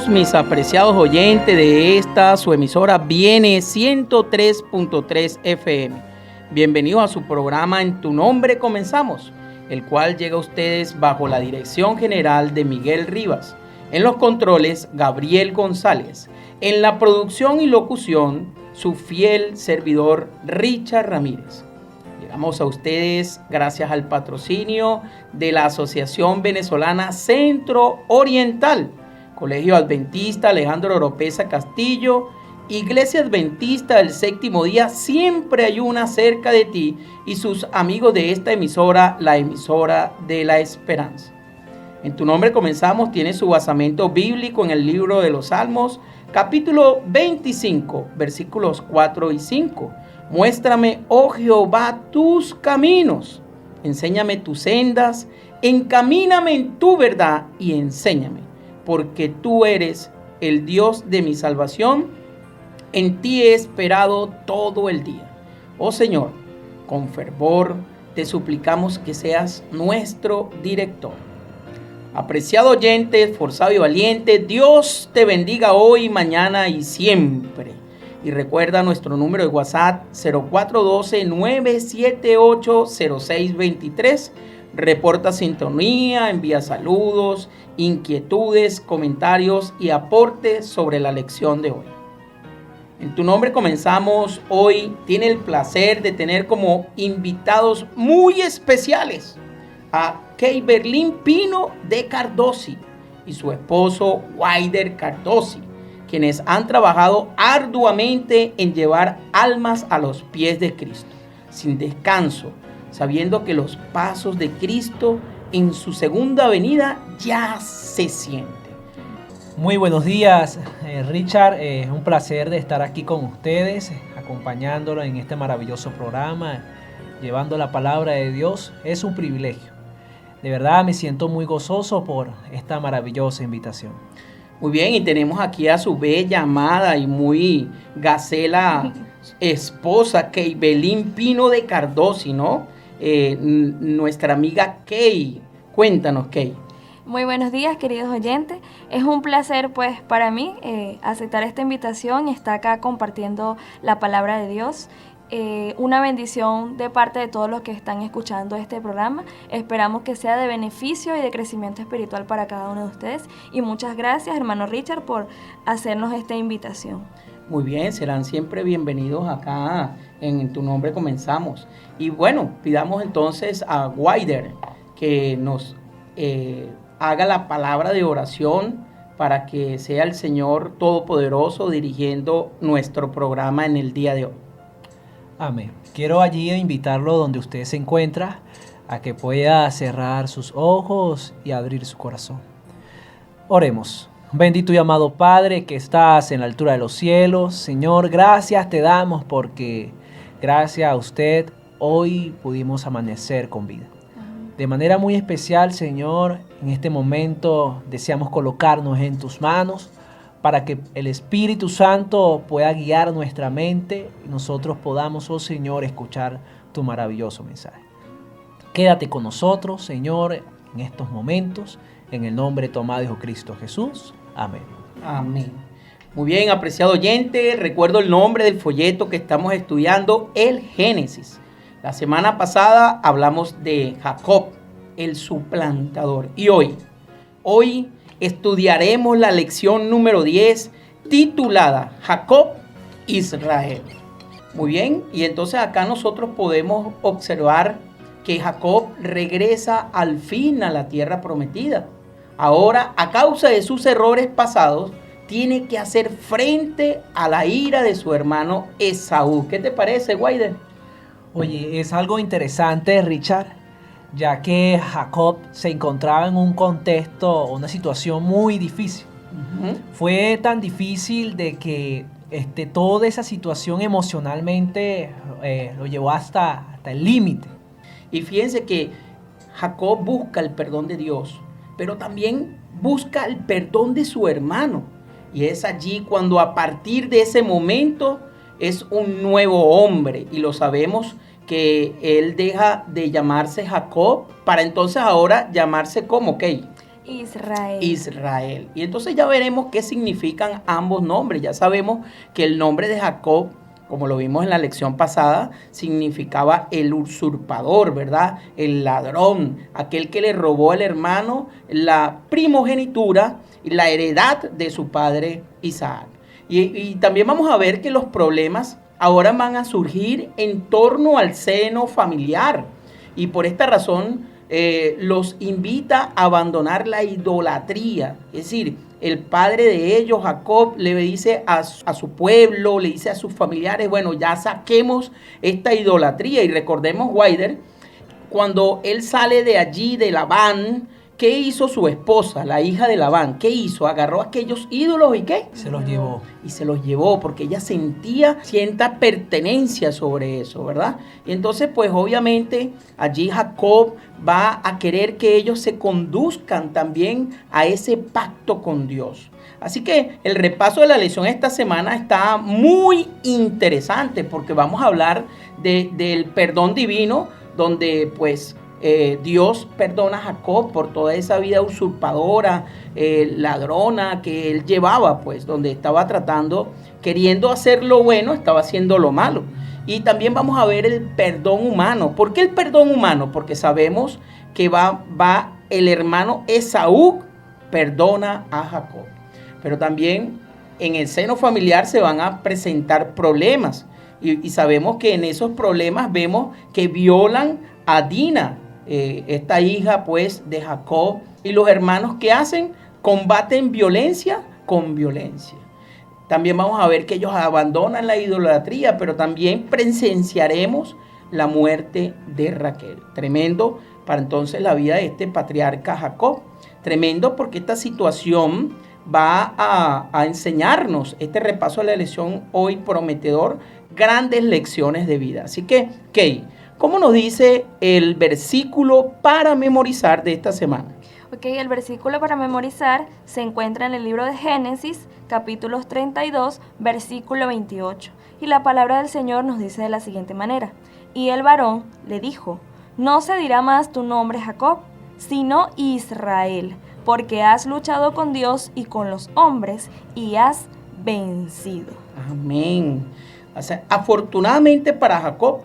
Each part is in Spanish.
todos mis apreciados oyentes de esta su emisora Viene 103.3 FM. Bienvenidos a su programa En Tu Nombre Comenzamos, el cual llega a ustedes bajo la dirección general de Miguel Rivas. En los controles, Gabriel González. En la producción y locución, su fiel servidor Richard Ramírez. Llegamos a ustedes gracias al patrocinio de la Asociación Venezolana Centro Oriental, Colegio Adventista Alejandro Oropesa Castillo, Iglesia Adventista del Séptimo Día, siempre hay una cerca de ti, y sus amigos de esta emisora, la emisora de la esperanza. En Tu Nombre Comenzamos tiene su basamento bíblico en el libro de los Salmos, capítulo 25, versículos 4 y 5. Muéstrame, oh Jehová, tus caminos, enséñame tus sendas, encamíname en tu verdad y enséñame, porque tú eres el Dios de mi salvación, en ti he esperado todo el día. Oh Señor, con fervor te suplicamos que seas nuestro director. Apreciado oyente, esforzado y valiente, Dios te bendiga hoy, mañana y siempre. Y recuerda nuestro número de WhatsApp 0412-978-0623. Reporta sintonía, envía saludos, inquietudes, comentarios y aportes sobre la lección de hoy. En Tu Nombre Comenzamos hoy tiene el placer de tener como invitados muy especiales a Keiberlin Pino de Cardosi y su esposo Waider Cardosi, quienes han trabajado arduamente en llevar almas a los pies de Cristo, sin descanso, sabiendo que los pasos de Cristo en su segunda venida ya se sienten. Muy buenos días, Richard. Es un placer de estar aquí con ustedes, acompañándolo en este maravilloso programa, llevando la palabra de Dios. Es un privilegio. De verdad me siento muy gozoso por esta maravillosa invitación. Muy bien, y tenemos aquí a su bella, amada y muy gacela esposa, Keiberlin Pino de Cardosi, ¿no? Nuestra amiga Kei. Cuéntanos, Kei. Muy buenos días, queridos oyentes. Es un placer, pues, para mí aceptar esta invitación y estar acá compartiendo la palabra de Dios. Una bendición de parte de todos los que están escuchando este programa. Esperamos que sea de beneficio y de crecimiento espiritual para cada uno de ustedes. Y muchas gracias, hermano Richard, por hacernos esta invitación. Muy bien, serán siempre bienvenidos acá en Tu Nombre Comenzamos. Y bueno, pidamos entonces a Waider que nos haga la palabra de oración para que sea el Señor Todopoderoso dirigiendo nuestro programa en el día de hoy. Amén. Quiero allí invitarlo donde usted se encuentra a que pueda cerrar sus ojos y abrir su corazón. Oremos. Bendito y amado Padre que estás en la altura de los cielos. Señor, gracias te damos porque gracias a usted hoy pudimos amanecer con vida. De manera muy especial, Señor, en este momento deseamos colocarnos en tus manos para que el Espíritu Santo pueda guiar nuestra mente y nosotros podamos, oh Señor, escuchar tu maravilloso mensaje. Quédate con nosotros, Señor, en estos momentos, en el nombre de tu amado Hijo Cristo Jesús. Amén. Amén. Muy bien, apreciado oyente, recuerdo el nombre del folleto que estamos estudiando, el Génesis. La semana pasada hablamos de Jacob, el suplantador. Y hoy estudiaremos la lección número 10, titulada Jacob, Israel. Muy bien, y entonces acá nosotros podemos observar que Jacob regresa al fin a la tierra prometida. Ahora, a causa de sus errores pasados, tiene que hacer frente a la ira de su hermano Esaú. ¿Qué te parece, Waider? Oye, es algo interesante, Richard, ya que Jacob se encontraba en un contexto, una situación muy difícil. Fue tan difícil de que toda esa situación emocionalmente lo llevó hasta el límite. Y fíjense que Jacob busca el perdón de Dios, pero también busca el perdón de su hermano. Y es allí cuando a partir de ese momento es un nuevo hombre. Y lo sabemos que él deja de llamarse Jacob para entonces ahora llamarse como Kei. Israel. Israel. Y entonces ya veremos qué significan ambos nombres. Ya sabemos que el nombre de Jacob, como lo vimos en la lección pasada, significaba el usurpador, ¿verdad? El ladrón, aquel que le robó al hermano la primogenitura y la heredad de su padre Isaac. Y también vamos a ver que los problemas ahora van a surgir en torno al seno familiar. Y por esta razón los invita a abandonar la idolatría. Es decir, el padre de ellos, Jacob, le dice a su pueblo, le dice a sus familiares, bueno, ya saquemos esta idolatría. Y recordemos, Wider, cuando él sale de allí, de Labán, ¿qué hizo su esposa, la hija de Labán? ¿Qué hizo? Agarró aquellos ídolos y ¿qué? Se los llevó. Y se los llevó porque ella sentía cierta pertenencia sobre eso, ¿verdad? Y entonces, pues obviamente allí Jacob va a querer que ellos se conduzcan también a ese pacto con Dios. Así que el repaso de la lección esta semana está muy interesante porque vamos a hablar del perdón divino, donde pues Dios perdona a Jacob por toda esa vida usurpadora, ladrona que él llevaba, pues donde estaba tratando, queriendo hacer lo bueno, estaba haciendo lo malo. Y también vamos a ver el perdón humano. ¿Por qué el perdón humano? Porque sabemos que va el hermano Esaú perdona a Jacob. Pero también en el seno familiar se van a presentar problemas. Y sabemos que en esos problemas vemos que violan a Dina, esta hija pues de Jacob, y los hermanos que hacen, combaten violencia con violencia. También vamos a ver que ellos abandonan la idolatría, pero también presenciaremos la muerte de Raquel. Tremendo para entonces la vida de este patriarca Jacob. Tremendo porque esta situación va a enseñarnos, este repaso de la lección hoy prometedor, grandes lecciones de vida. Así que, Kay, ¿cómo nos dice el versículo para memorizar de esta semana? Ok, el versículo para memorizar se encuentra en el libro de Génesis, capítulos 32, versículo 28. Y la palabra del Señor nos dice de la siguiente manera: y el varón le dijo, no se dirá más tu nombre Jacob, sino Israel, porque has luchado con Dios y con los hombres y has vencido. Amén. O sea, afortunadamente para Jacob,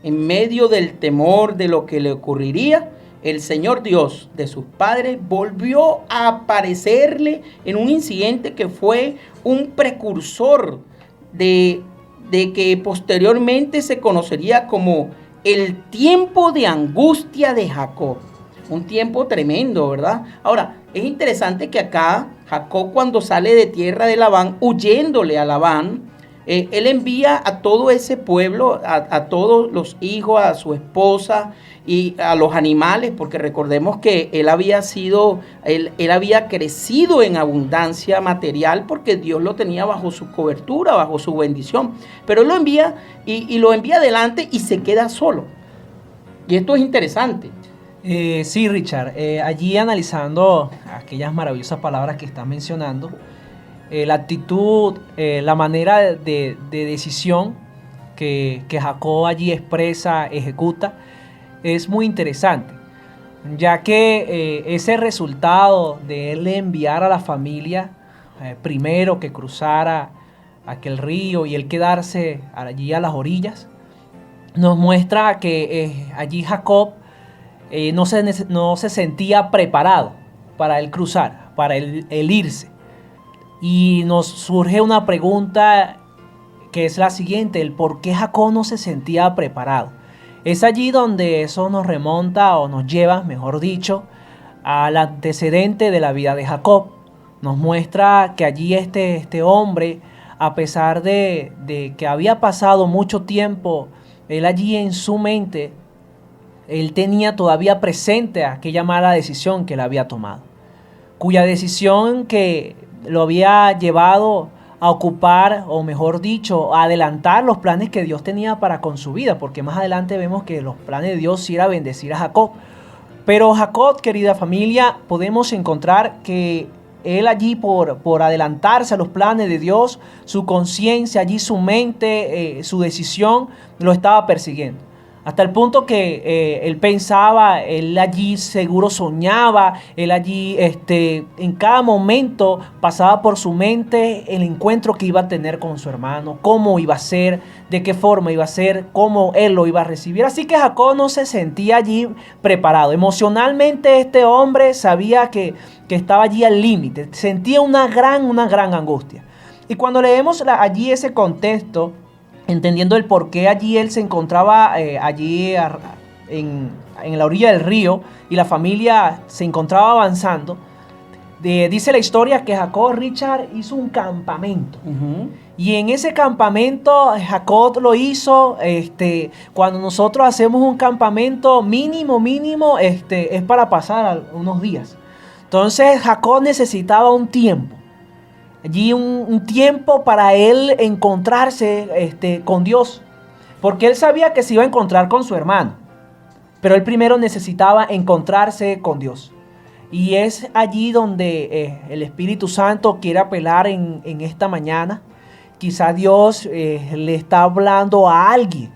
en medio del temor de lo que le ocurriría, el Señor Dios de sus padres volvió a aparecerle en un incidente que fue un precursor de que posteriormente se conocería como el tiempo de angustia de Jacob. Un tiempo tremendo, ¿verdad? Ahora, es interesante que acá Jacob, cuando sale de tierra de Labán, huyéndole a Labán, él envía a todo ese pueblo, a todos los hijos, a su esposa y a los animales, porque recordemos que él había crecido en abundancia material porque Dios lo tenía bajo su cobertura, bajo su bendición. Pero él lo envía y lo envía adelante y se queda solo. Y esto es interesante. Sí, Richard, allí analizando aquellas maravillosas palabras que estás mencionando, la actitud, la manera de decisión que Jacob allí expresa, ejecuta, es muy interesante, ya que ese resultado de él enviar a la familia, primero que cruzara aquel río y él quedarse allí a las orillas, nos muestra que allí Jacob no se sentía preparado para él cruzar, para él irse. Y nos surge una pregunta que es la siguiente: el por qué Jacob no se sentía preparado. Es allí donde eso nos remonta, o nos lleva, mejor dicho, al antecedente de la vida de Jacob. Nos muestra que allí este hombre, a pesar de que había pasado mucho tiempo, él allí en su mente, él tenía todavía presente aquella mala decisión que él había tomado, cuya decisión que lo había llevado a ocupar, o mejor dicho, a adelantar los planes que Dios tenía para con su vida, porque más adelante vemos que los planes de Dios sí era bendecir a Jacob. Pero Jacob, querida familia, podemos encontrar que él allí por adelantarse a los planes de Dios, su conciencia allí, su mente, su decisión, lo estaba persiguiendo. Hasta el punto que él pensaba, él allí seguro soñaba, él allí en cada momento pasaba por su mente el encuentro que iba a tener con su hermano, cómo iba a ser, de qué forma iba a ser, cómo él lo iba a recibir. Así que Jacob no se sentía allí preparado. Emocionalmente este hombre sabía que estaba allí al límite, sentía una gran angustia. Y cuando leemos allí ese contexto, entendiendo el por qué allí él se encontraba en la orilla del río y la familia se encontraba avanzando, dice la historia que Jacob Richard hizo un campamento. Y en ese campamento Jacob lo hizo, cuando nosotros hacemos un campamento mínimo, es para pasar unos días. Entonces Jacob necesitaba un tiempo. Allí un tiempo para él encontrarse con Dios. Porque él sabía que se iba a encontrar con su hermano. Pero él primero necesitaba encontrarse con Dios. Y es allí donde el Espíritu Santo quiere apelar en esta mañana. Quizá Dios le está hablando a alguien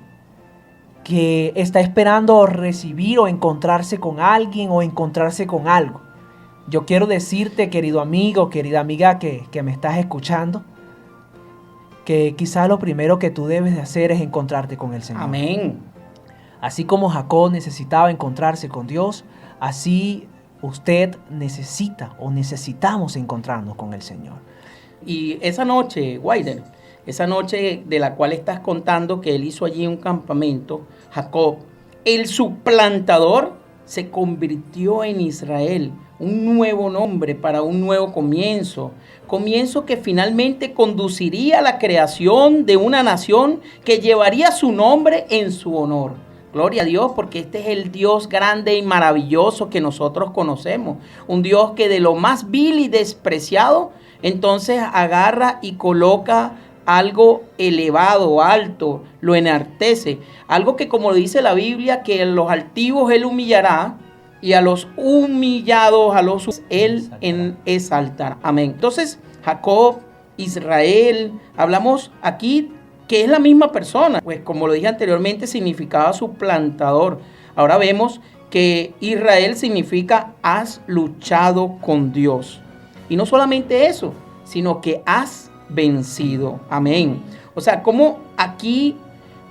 que está esperando recibir o encontrarse con alguien o encontrarse con algo. Yo quiero decirte, querido amigo, querida amiga que me estás escuchando, que quizás lo primero que tú debes de hacer es encontrarte con el Señor. Amén. Así como Jacob necesitaba encontrarse con Dios, así usted necesita o necesitamos encontrarnos con el Señor. Y esa noche, Wilder, esa noche de la cual estás contando que él hizo allí un campamento, Jacob, el suplantador, se convirtió en Israel, un nuevo nombre para un nuevo comienzo que finalmente conduciría a la creación de una nación que llevaría su nombre en su honor. Gloria a Dios, porque este es el Dios grande y maravilloso que nosotros conocemos, un Dios que de lo más vil y despreciado, entonces agarra y coloca algo elevado, alto, lo enaltece, algo que, como dice la Biblia, que a los altivos él humillará y a los humillados, él exaltará. Amén. Entonces, Jacob, Israel, hablamos aquí que es la misma persona, pues como lo dije anteriormente, significaba suplantador. Ahora vemos que Israel significa has luchado con Dios. Y no solamente eso, sino que has vencido. Amén. O sea, como aquí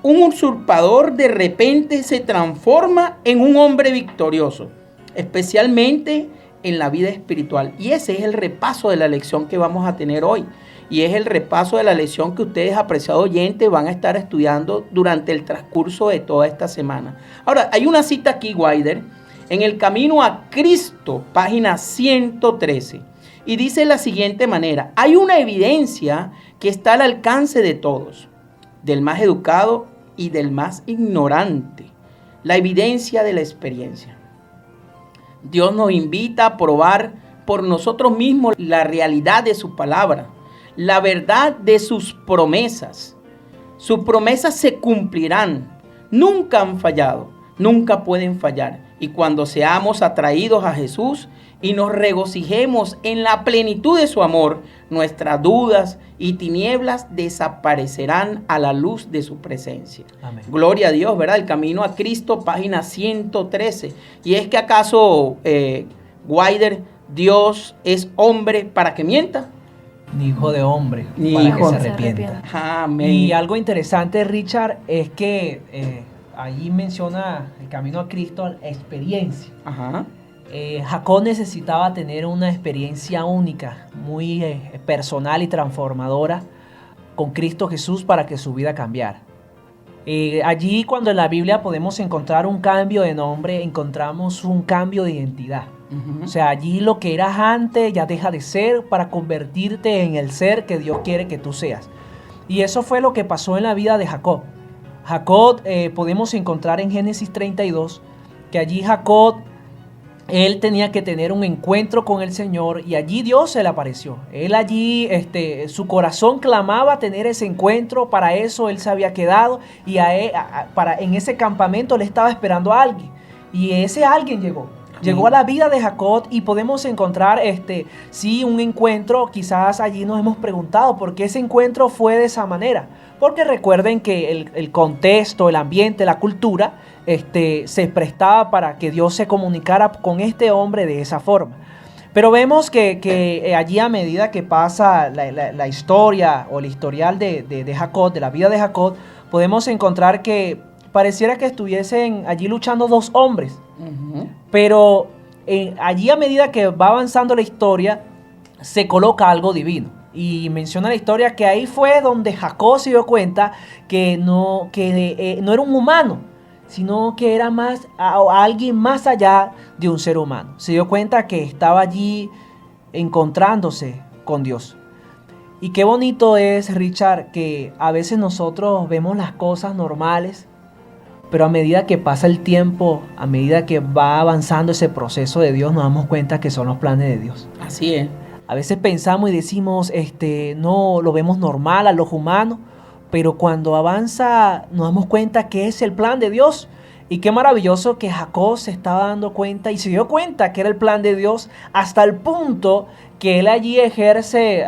un usurpador de repente se transforma en un hombre victorioso, especialmente en la vida espiritual. Y ese es el repaso de la lección que vamos a tener hoy. Y es el repaso de la lección que ustedes, apreciados oyentes, van a estar estudiando durante el transcurso de toda esta semana. Ahora, hay una cita aquí, Wilder, en El Camino a Cristo, página 113. Y dice de la siguiente manera: hay una evidencia que está al alcance de todos, del más educado y del más ignorante. La evidencia de la experiencia. Dios nos invita a probar por nosotros mismos la realidad de su palabra, la verdad de sus promesas. Sus promesas se cumplirán, nunca han fallado, nunca pueden fallar. Y cuando seamos atraídos a Jesús y nos regocijemos en la plenitud de su amor, nuestras dudas y tinieblas desaparecerán a la luz de su presencia. Amén. Gloria a Dios, ¿verdad? El Camino a Cristo, página 113. ¿Y es que acaso, Wilder, Dios es hombre para que mienta? Ni hijo de hombre ni para hijo que se arrepienta. Amén. Y algo interesante, Richard, es que allí menciona el Camino a Cristo, la experiencia. Ajá. Jacob necesitaba tener una experiencia única, muy personal y transformadora con Cristo Jesús para que su vida cambiara. Allí, cuando en la Biblia podemos encontrar un cambio de nombre, encontramos un cambio de identidad. Uh-huh. O sea, allí lo que eras antes ya deja de ser para convertirte en el ser que Dios quiere que tú seas. Y eso fue lo que pasó en la vida de Jacob. Jacob, podemos encontrar en Génesis 32, que allí Jacob, él tenía que tener un encuentro con el Señor y allí Dios se le apareció. Él allí, su corazón clamaba tener ese encuentro, para eso él se había quedado y en ese campamento le estaba esperando a alguien. Y ese alguien llegó. Llegó a la vida de Jacob y podemos encontrar, sí, un encuentro. Quizás allí nos hemos preguntado por qué ese encuentro fue de esa manera. Porque recuerden que el contexto, el ambiente, la cultura, se prestaba para que Dios se comunicara con este hombre de esa forma. Pero vemos que allí, a medida que pasa la historia o el historial de Jacob, de la vida de Jacob, podemos encontrar que pareciera que estuviesen allí luchando dos hombres. Ujú. Pero allí, a medida que va avanzando la historia, se coloca algo divino. Y menciona la historia que ahí fue donde Jacob se dio cuenta que no era un humano, sino que era a alguien más allá de un ser humano. Se dio cuenta que estaba allí encontrándose con Dios. Y qué bonito es, Richard, que a veces nosotros vemos las cosas normales, pero a medida que pasa el tiempo, a medida que va avanzando ese proceso de Dios, nos damos cuenta que son los planes de Dios. Así es. A veces pensamos y decimos, no, lo vemos normal a los humanos, pero cuando avanza nos damos cuenta que es el plan de Dios. Y qué maravilloso que Jacob se estaba dando cuenta y se dio cuenta que era el plan de Dios, hasta el punto que él allí ejerce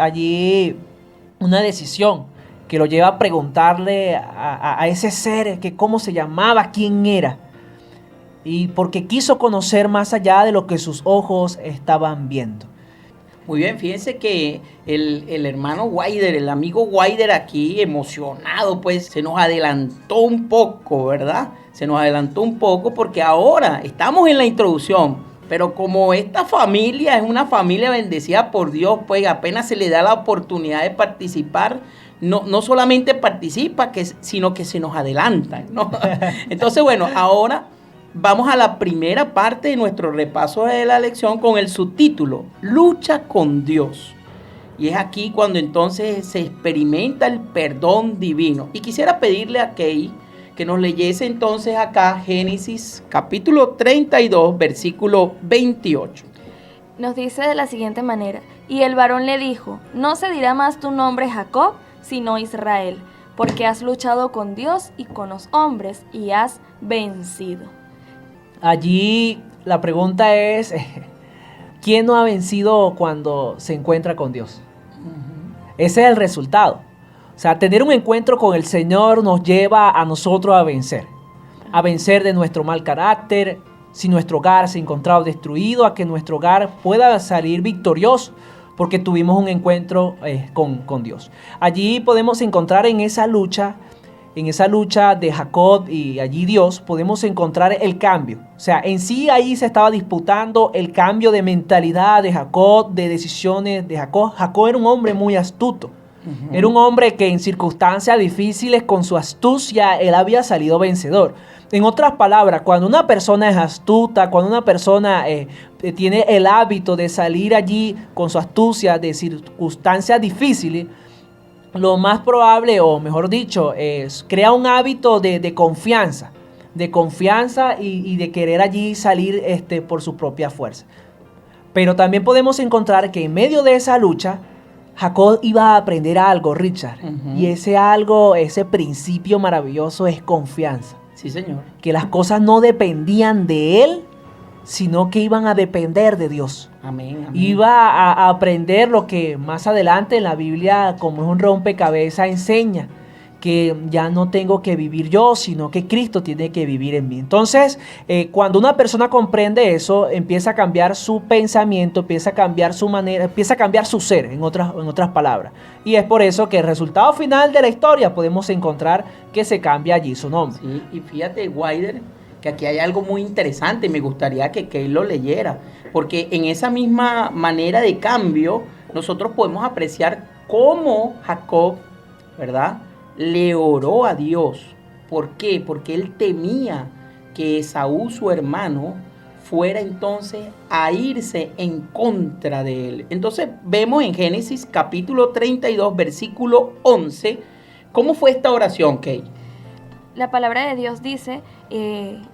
una decisión que lo lleva a preguntarle a ese ser que cómo se llamaba, quién era. Y porque quiso conocer más allá de lo que sus ojos estaban viendo. Muy bien, fíjense que el hermano Wider, el amigo Wider aquí, emocionado, pues se nos adelantó un poco, ¿verdad? Se nos adelantó un poco porque ahora estamos en la introducción, pero como esta familia es una familia bendecida por Dios, pues apenas se le da la oportunidad de participar, no solamente participa, sino que se nos adelantan, ¿no? Entonces, bueno, ahora vamos a la primera parte de nuestro repaso de la lección con el subtítulo, Lucha con Dios. Y es aquí cuando entonces se experimenta el perdón divino. Y quisiera pedirle a Kay que nos leyese entonces acá Génesis capítulo 32, versículo 28. Nos dice de la siguiente manera: y el varón le dijo, no se dirá más tu nombre Jacob, sino Israel, porque has luchado con Dios y con los hombres y has vencido. Allí la pregunta es, ¿quién no ha vencido cuando se encuentra con Dios? Ese es el resultado. O sea, tener un encuentro con el Señor nos lleva a nosotros a vencer de nuestro mal carácter. Si nuestro hogar se ha encontrado destruido, a que nuestro hogar pueda salir victorioso porque tuvimos un encuentro con Dios. Allí podemos encontrar en esa lucha de Jacob y allí Dios, podemos encontrar el cambio. O sea, en sí ahí se estaba disputando el cambio de mentalidad de Jacob, de decisiones de Jacob. Jacob era un hombre muy astuto. Era un hombre que en circunstancias difíciles, con su astucia, él había salido vencedor. En otras palabras, cuando una persona es astuta, cuando una persona tiene el hábito de salir allí con su astucia de circunstancias difíciles, lo más probable, o mejor dicho, es crea un hábito de confianza y de querer allí salir por su propia fuerza. Pero también podemos encontrar que en medio de esa lucha, Jacob iba a aprender algo, Richard. Y ese algo, ese principio maravilloso es confianza. Sí, señor. Que las cosas no dependían de él, sino que iban a depender de Dios. Amén, amén. Iba a aprender lo que más adelante en la Biblia, como es un rompecabezas, enseña, que ya no tengo que vivir yo, sino que Cristo tiene que vivir en mí. Entonces, cuando una persona comprende eso, empieza a cambiar su pensamiento, empieza a cambiar su manera, empieza a cambiar su ser, en otras palabras. Y es por eso que el resultado final de la historia podemos encontrar que se cambia allí su nombre. Sí, y fíjate, Wider, que aquí hay algo muy interesante, me gustaría que Kay lo leyera, porque en esa misma manera de cambio, nosotros podemos apreciar cómo Jacob, ¿verdad?, le oró a Dios. ¿Por qué? Porque él temía que Esaú, su hermano, fuera entonces a irse en contra de él. Entonces vemos en Génesis capítulo 32, versículo 11, ¿cómo fue esta oración, Kay? La palabra de Dios dice,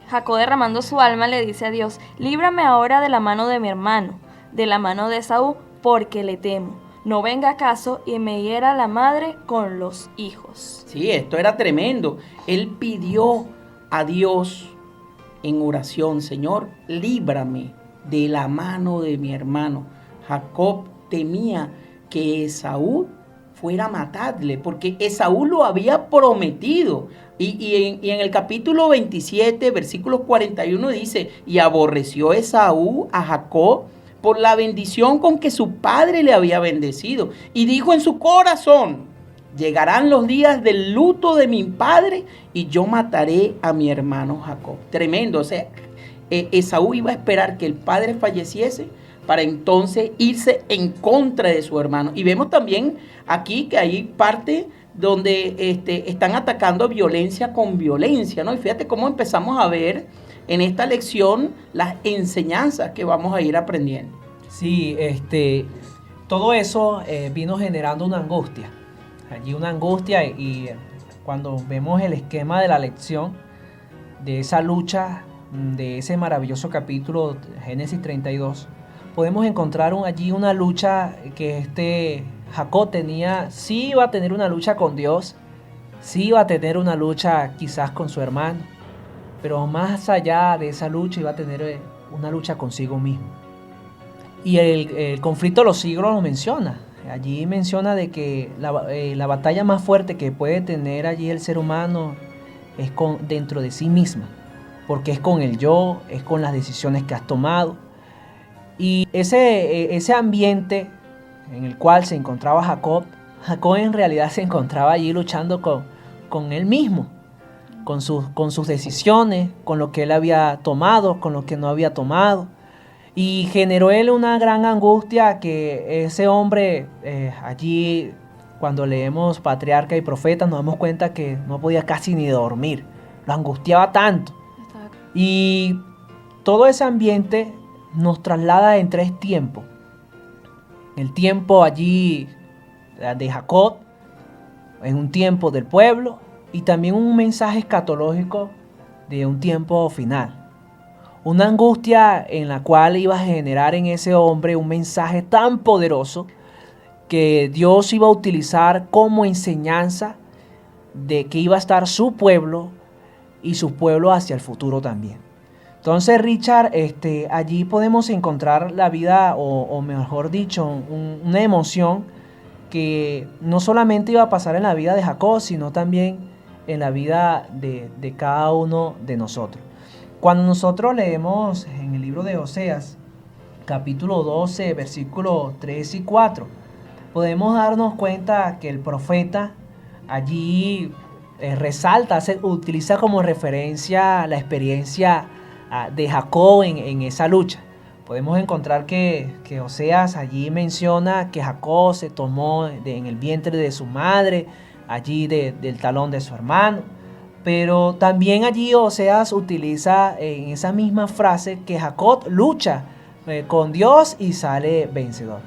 Jacob derramando su alma le dice a Dios, líbrame ahora de la mano de mi hermano, de la mano de Esaú, porque le temo. No venga acaso y me hiera la madre con los hijos. Sí, esto era tremendo. Él pidió a Dios en oración, Señor, líbrame de la mano de mi hermano. Jacob temía que Esaú fuera a matarle, porque Esaú lo había prometido. Y en el capítulo 27, versículo 41 dice, y aborreció Esaú a Jacob por la bendición con que su padre le había bendecido. Y dijo en su corazón, llegarán los días del luto de mi padre y yo mataré a mi hermano Jacob. Tremendo, o sea, Esaú iba a esperar que el padre falleciese para entonces irse en contra de su hermano. Y vemos también aquí que hay parte donde están atacando violencia con violencia, ¿no? Y fíjate cómo empezamos a ver en esta lección las enseñanzas que vamos a ir aprendiendo. Sí, todo eso vino generando una angustia. Allí una angustia y cuando vemos el esquema de la lección, de esa lucha, de ese maravilloso capítulo, Génesis 32, podemos encontrar allí una lucha que Jacob tenía. Sí iba a tener una lucha con Dios, sí iba a tener una lucha quizás con su hermano, pero más allá de esa lucha iba a tener una lucha consigo mismo. Y el conflicto de los siglos lo menciona. Allí menciona de que la batalla más fuerte que puede tener allí el ser humano es dentro de sí misma, porque es con el yo, es con las decisiones que has tomado. Y ese ambiente en el cual se encontraba Jacob en realidad se encontraba allí luchando con él mismo, con sus decisiones, con lo que él había tomado, con lo que no había tomado. Y generó él una gran angustia que ese hombre allí, cuando leemos Patriarca y Profetas, nos damos cuenta que no podía casi ni dormir, lo angustiaba tanto. Y todo ese ambiente nos traslada en 3 tiempos. El tiempo allí de Jacob, en un tiempo del pueblo, y también un mensaje escatológico de un tiempo final. Una angustia en la cual iba a generar en ese hombre un mensaje tan poderoso que Dios iba a utilizar como enseñanza de que iba a estar su pueblo y su pueblo hacia el futuro también. Entonces, Richard, allí podemos encontrar la vida, o mejor dicho, una emoción que no solamente iba a pasar en la vida de Jacob, sino también en la vida de cada uno de nosotros. Cuando nosotros leemos en el libro de Oseas, capítulo 12, versículos 3 y 4, podemos darnos cuenta que el profeta allí resalta, utiliza como referencia la experiencia de Jacob en esa lucha. Podemos encontrar que Oseas allí menciona que Jacob se tomó en el vientre de su madre, allí del talón de su hermano. Pero también allí Oseas utiliza en esa misma frase que Jacob lucha con Dios y sale vencedor.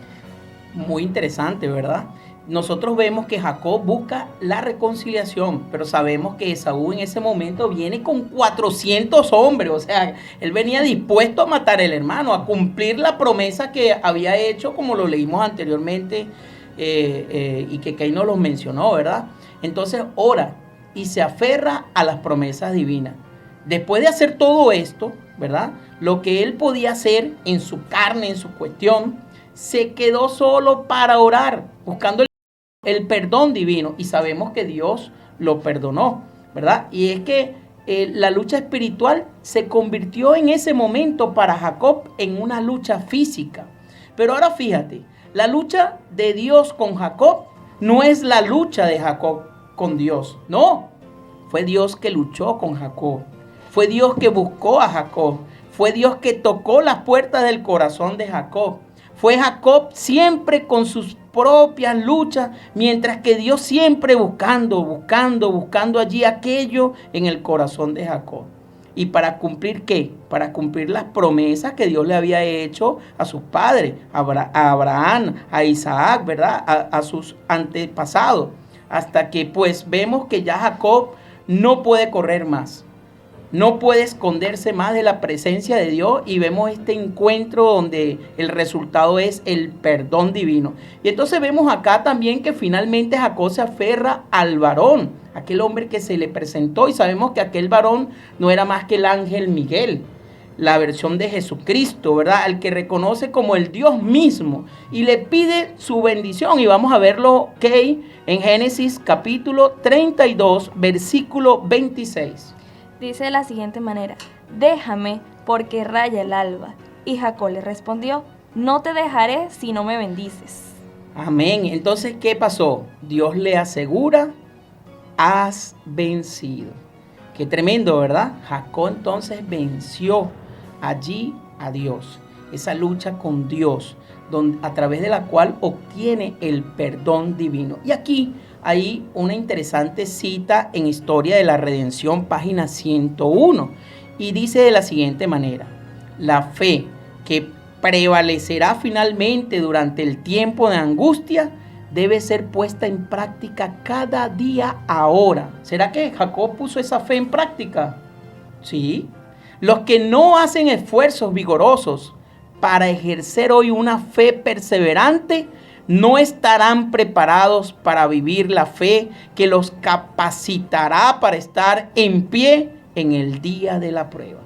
Muy interesante, ¿verdad? Nosotros vemos que Jacob busca la reconciliación, pero sabemos que Esaú en ese momento viene con 400 hombres, o sea, él venía dispuesto a matar al hermano, a cumplir la promesa que había hecho, como lo leímos anteriormente, y que Key nos lo mencionó, ¿verdad? Entonces ora y se aferra a las promesas divinas. Después de hacer todo esto, ¿verdad? Lo que él podía hacer en su carne, en su cuestión, se quedó solo para orar, buscando el perdón divino. Y sabemos que Dios lo perdonó, ¿verdad? Y es que la lucha espiritual se convirtió en ese momento para Jacob en una lucha física. Pero ahora fíjate, la lucha de Dios con Jacob no es la lucha de Jacob con Dios. No, fue Dios que luchó con Jacob. Fue Dios que buscó a Jacob. Fue Dios que tocó las puertas del corazón de Jacob. Fue Jacob siempre con sus propias luchas, mientras que Dios siempre buscando allí aquello en el corazón de Jacob. ¿Y para cumplir qué? Para cumplir las promesas que Dios le había hecho a sus padres, a Abraham, a Isaac, ¿verdad? A sus antepasados. Hasta que pues vemos que ya Jacob no puede correr más. No puede esconderse más de la presencia de Dios, y vemos este encuentro donde el resultado es el perdón divino. Y entonces vemos acá también que finalmente Jacob se aferra al varón, aquel hombre que se le presentó, y sabemos que aquel varón no era más que el ángel Miguel, la versión de Jesucristo, ¿verdad? Al que reconoce como el Dios mismo y le pide su bendición. Y vamos a verlo, Kay, en Génesis capítulo 32, versículo 26. Dice de la siguiente manera: déjame porque raya el alba. Y Jacob le respondió: no te dejaré si no me bendices. Amén. Entonces, ¿qué pasó? Dios le asegura: has vencido. Qué tremendo, ¿verdad? Jacob entonces venció allí a Dios. Esa lucha con Dios, a través de la cual obtiene el perdón divino. Y aquí hay una interesante cita en Historia de la Redención, página 101. Y dice de la siguiente manera: la fe que prevalecerá finalmente durante el tiempo de angustia debe ser puesta en práctica cada día ahora. ¿Será que Jacob puso esa fe en práctica? Sí. Los que no hacen esfuerzos vigorosos para ejercer hoy una fe perseverante no estarán preparados para vivir la fe que los capacitará para estar en pie en el día de la prueba.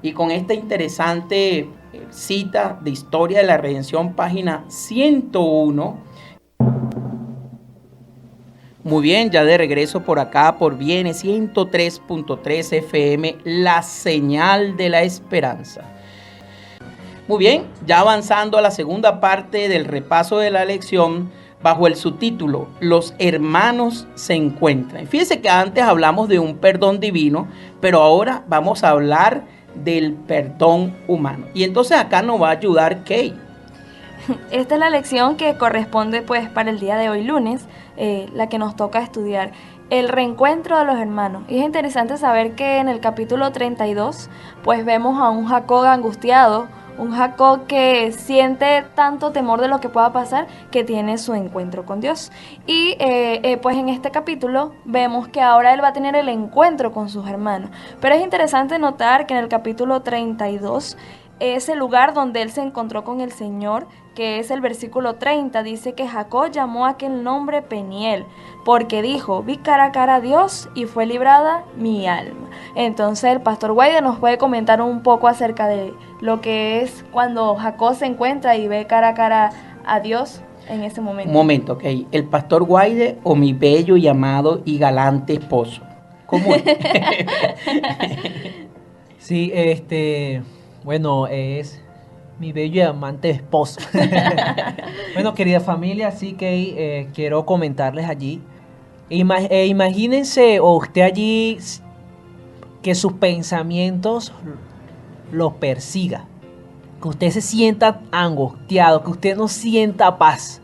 Y con esta interesante cita de Historia de la Redención, página 101. Muy bien, ya de regreso por acá, por Viene 103.3 FM, la señal de la esperanza. Muy bien, ya avanzando a la segunda parte del repaso de la lección, bajo el subtítulo, los hermanos se encuentran. Fíjense que antes hablamos de un perdón divino, pero ahora vamos a hablar del perdón humano. Y entonces acá nos va a ayudar Kay. Esta es la lección que corresponde pues para el día de hoy lunes, la que nos toca estudiar, el reencuentro de los hermanos. Y es interesante saber que en el capítulo 32 pues vemos a un Jacob angustiado, un Jacob que siente tanto temor de lo que pueda pasar que tiene su encuentro con Dios. Y pues en este capítulo vemos que ahora él va a tener el encuentro con sus hermanos. Pero es interesante notar que en el capítulo 32 es el lugar donde él se encontró con el Señor, que es el versículo 30, dice que Jacob llamó a aquel nombre Peniel, porque dijo: vi cara a cara a Dios y fue librada mi alma. Entonces el pastor Guaide nos puede comentar un poco acerca de lo que es cuando Jacob se encuentra y ve cara a cara a Dios en ese momento. Un momento, ok. El pastor Guaide o mi bello y amado y galante esposo. ¿Cómo es? Sí, bueno, es mi bello y amante esposo. Bueno, querida familia, así que quiero comentarles allí. Imagínense o usted allí que sus pensamientos los persiga, que usted se sienta angustiado, que usted no sienta paz,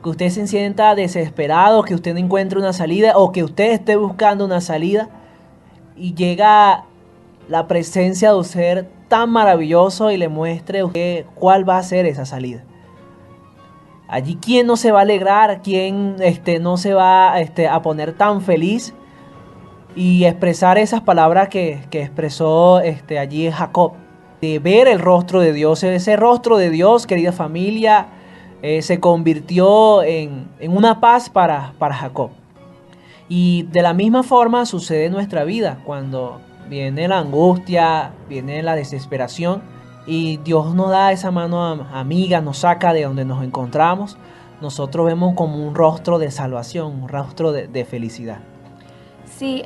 que usted se sienta desesperado, que usted no encuentre una salida o que usted esté buscando una salida y llega la presencia de un ser tan maravilloso y le muestre a usted cuál va a ser esa salida. Allí, ¿quién no se va a alegrar? ¿Quién no se va a poner tan feliz y expresar esas palabras que expresó allí Jacob? De ver el rostro de Dios. Ese rostro de Dios, querida familia, se convirtió en una paz para Jacob. Y de la misma forma sucede en nuestra vida cuando viene la angustia, viene la desesperación y Dios nos da esa mano amiga, nos saca de donde nos encontramos. Nosotros vemos como un rostro de salvación, un rostro de felicidad. Sí,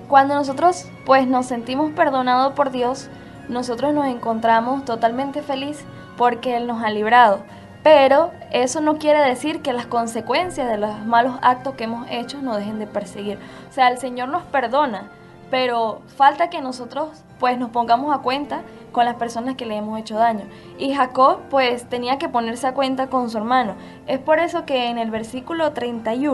cuando nosotros pues nos sentimos perdonados por Dios, nosotros nos encontramos totalmente felices porque Él nos ha librado. Pero eso no quiere decir que las consecuencias de los malos actos que hemos hecho nos dejen de perseguir. O sea, el Señor nos perdona, pero falta que nosotros pues nos pongamos a cuenta con las personas que le hemos hecho daño. Y Jacob pues tenía que ponerse a cuenta con su hermano. Es por eso que en el versículo 33,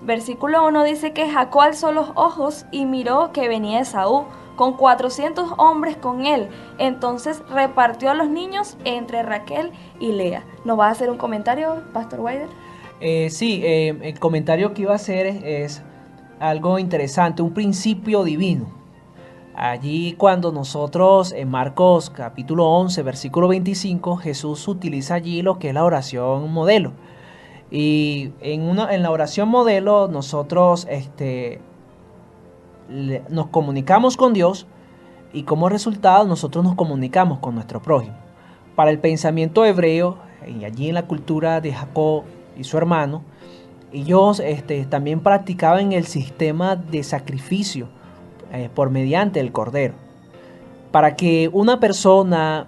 versículo 1 dice que Jacob alzó los ojos y miró que venía Esaú con 400 hombres con él. Entonces repartió a los niños entre Raquel y Lea. ¿Nos va a hacer un comentario, Pastor Weider? Sí, el comentario que iba a hacer es algo interesante, un principio divino. Allí cuando nosotros en Marcos capítulo 11, versículo 25, Jesús utiliza allí lo que es la oración modelo. Y en la oración modelo nosotros nos comunicamos con Dios y como resultado nosotros nos comunicamos con nuestro prójimo. Para el pensamiento hebreo, y allí en la cultura de Jacob y su hermano, ellos también practicaban el sistema de sacrificio por mediante el cordero. Para que una persona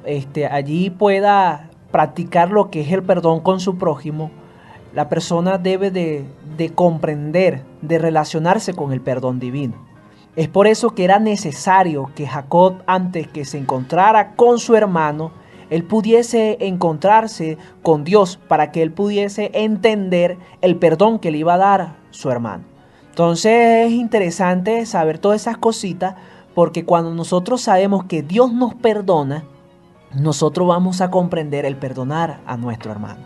allí pueda practicar lo que es el perdón con su prójimo, la persona debe de comprender, de relacionarse con el perdón divino. Es por eso que era necesario que Jacob, antes que se encontrara con su hermano, él pudiese encontrarse con Dios para que él pudiese entender el perdón que le iba a dar su hermano. Entonces es interesante saber todas esas cositas, porque cuando nosotros sabemos que Dios nos perdona, nosotros vamos a comprender el perdonar a nuestro hermano.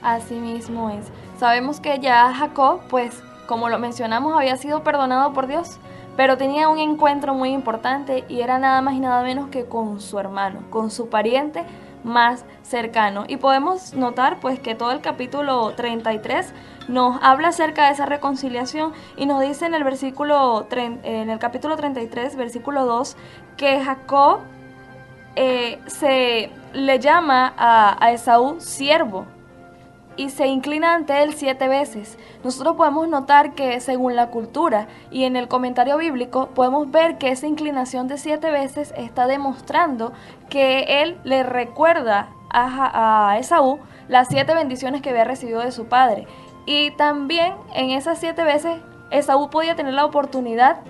Así mismo es. Sabemos que ya Jacob, pues, como lo mencionamos, había sido perdonado por Dios, pero tenía un encuentro muy importante y era nada más y nada menos que con su hermano, con su pariente más cercano. Y podemos notar, pues, que todo el capítulo 33 nos habla acerca de esa reconciliación y nos dice en el capítulo 33, versículo 2, que Jacob se le llama a Esaú siervo y se inclina ante él 7 veces. Nosotros podemos notar que según la cultura y en el comentario bíblico podemos ver que esa inclinación de 7 veces está demostrando que él le recuerda a Esaú las 7 bendiciones que había recibido de su padre. Y también en esas 7 veces Esaú podía tener la oportunidad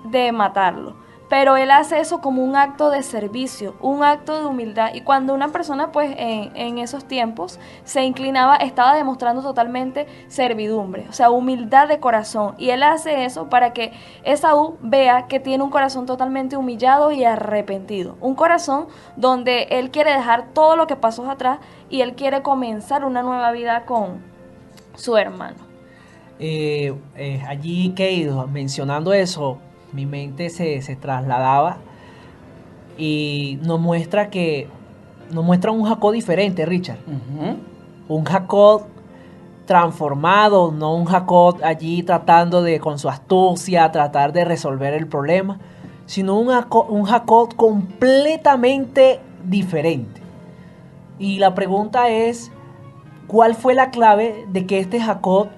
de matarlo, pero él hace eso como un acto de servicio, un acto de humildad. Y cuando una persona, pues, en esos tiempos se inclinaba, estaba demostrando totalmente servidumbre, o sea, humildad de corazón. Y él hace eso para que Esaú vea que tiene un corazón totalmente humillado y arrepentido. Un corazón donde él quiere dejar todo lo que pasó atrás y él quiere comenzar una nueva vida con su hermano. Allí, Kate, mencionando eso, mi mente se trasladaba y nos muestra un Jacob diferente, Richard. Un Jacob transformado, no un Jacob allí tratando de, con su astucia, tratar de resolver el problema, sino un Jacob completamente diferente. Y la pregunta es, ¿cuál fue la clave de que este Jacob,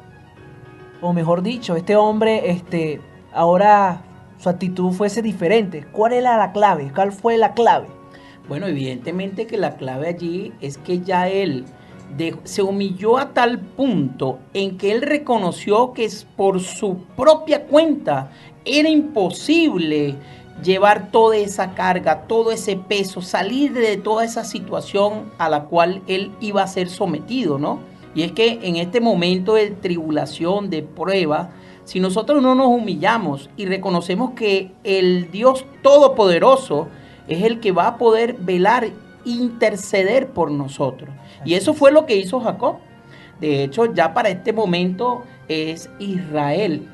o mejor dicho, este hombre, ahora su actitud fuese diferente? ¿Cuál era la clave? ¿Cuál fue la clave? Bueno, evidentemente que la clave allí es que ya él se humilló a tal punto en que él reconoció que por su propia cuenta era imposible llevar toda esa carga, todo ese peso, salir de toda esa situación a la cual él iba a ser sometido, ¿no? Y es que en este momento de tribulación, de prueba, si nosotros no nos humillamos y reconocemos que el Dios Todopoderoso es el que va a poder velar, interceder por nosotros. Y eso fue lo que hizo Jacob. De hecho, ya para este momento es Israel,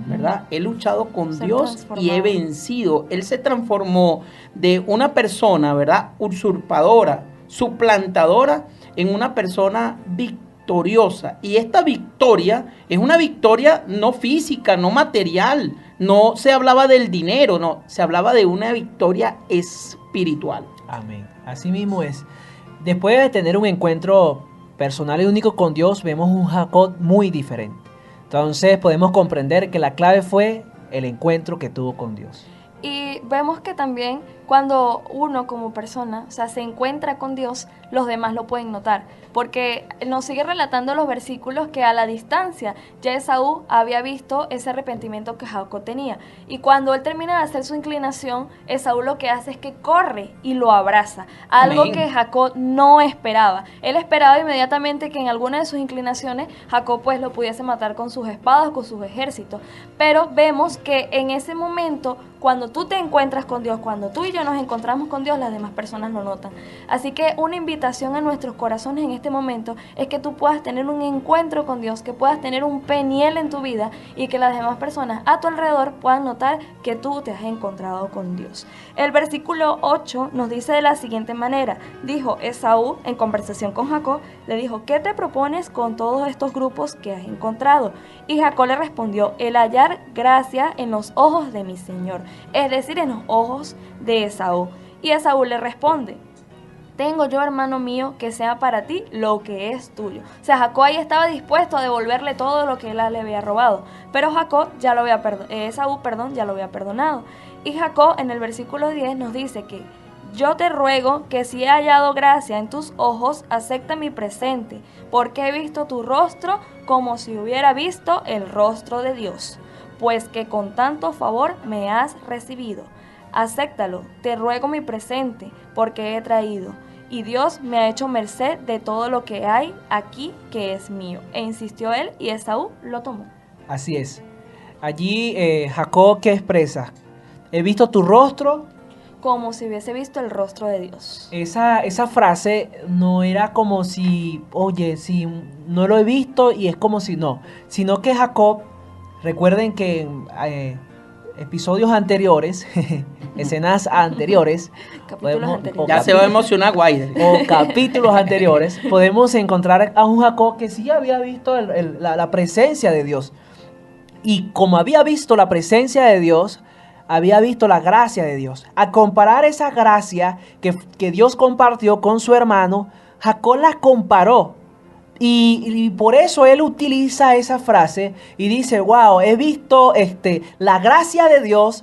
¿verdad? He luchado con Dios y he vencido. Él se transformó de una persona, ¿verdad?, usurpadora, suplantadora, en una persona victoriosa. Y esta victoria es una victoria no física, no material, no se hablaba del dinero, no, se hablaba de una victoria espiritual. Amén. Así mismo es. Después de tener un encuentro personal y único con Dios, vemos un Jacob muy diferente. Entonces podemos comprender que la clave fue el encuentro que tuvo con Dios. Y vemos que también cuando uno como persona, o sea, se encuentra con Dios, los demás lo pueden notar. Porque nos sigue relatando los versículos que a la distancia ya Esaú había visto ese arrepentimiento que Jacob tenía. Y cuando él termina de hacer su inclinación, Esaú lo que hace es que corre y lo abraza. Algo Amén. que Jacob no esperaba. Él esperaba inmediatamente que en alguna de sus inclinaciones Jacob pues lo pudiese matar con sus espadas, con sus ejércitos. Pero vemos que en ese momento, cuando tú te encuentras con Dios, cuando tú y yo nos encontramos con Dios, las demás personas lo notan. Así que una invitación a nuestros corazones en este momento es que tú puedas tener un encuentro con Dios, que puedas tener un Peniel en tu vida y que las demás personas a tu alrededor puedan notar que tú te has encontrado con Dios. El versículo 8 nos dice de la siguiente manera: dijo Esaú en conversación con Jacob, le dijo, ¿qué te propones con todos estos grupos que has encontrado? Y Jacob le respondió, el hallar gracia en los ojos de mi Señor, es decir, en los ojos de Esaú. Y Esaú le responde: tengo yo, hermano mío, que sea para ti lo que es tuyo. O sea, Jacob ahí estaba dispuesto a devolverle todo lo que él le había robado, pero Esaú ya lo había perdonado. Y Jacob en el versículo 10 nos dice que yo te ruego que si he hallado gracia en tus ojos, acepta mi presente, porque he visto tu rostro como si hubiera visto el rostro de Dios, pues que con tanto favor me has recibido. Acéptalo, te ruego mi presente, porque he traído, y Dios me ha hecho merced de todo lo que hay aquí que es mío. E insistió él, y Esaú lo tomó. Así es. Allí Jacob, ¿qué expresa? He visto tu rostro. Como si hubiese visto el rostro de Dios. Esa frase no era como si, oye, si no lo he visto y es como si no, sino que Jacob, recuerden que en episodios anteriores, escenas anteriores, ya se va a emocionar Guaider. O capítulos anteriores, podemos encontrar a un Jacob que sí había visto la presencia de Dios. Y como había visto la presencia de Dios, había visto la gracia de Dios. Al comparar esa gracia que Dios compartió con su hermano, Jacob la comparó. Y por eso él utiliza esa frase y dice, wow, he visto la gracia de Dios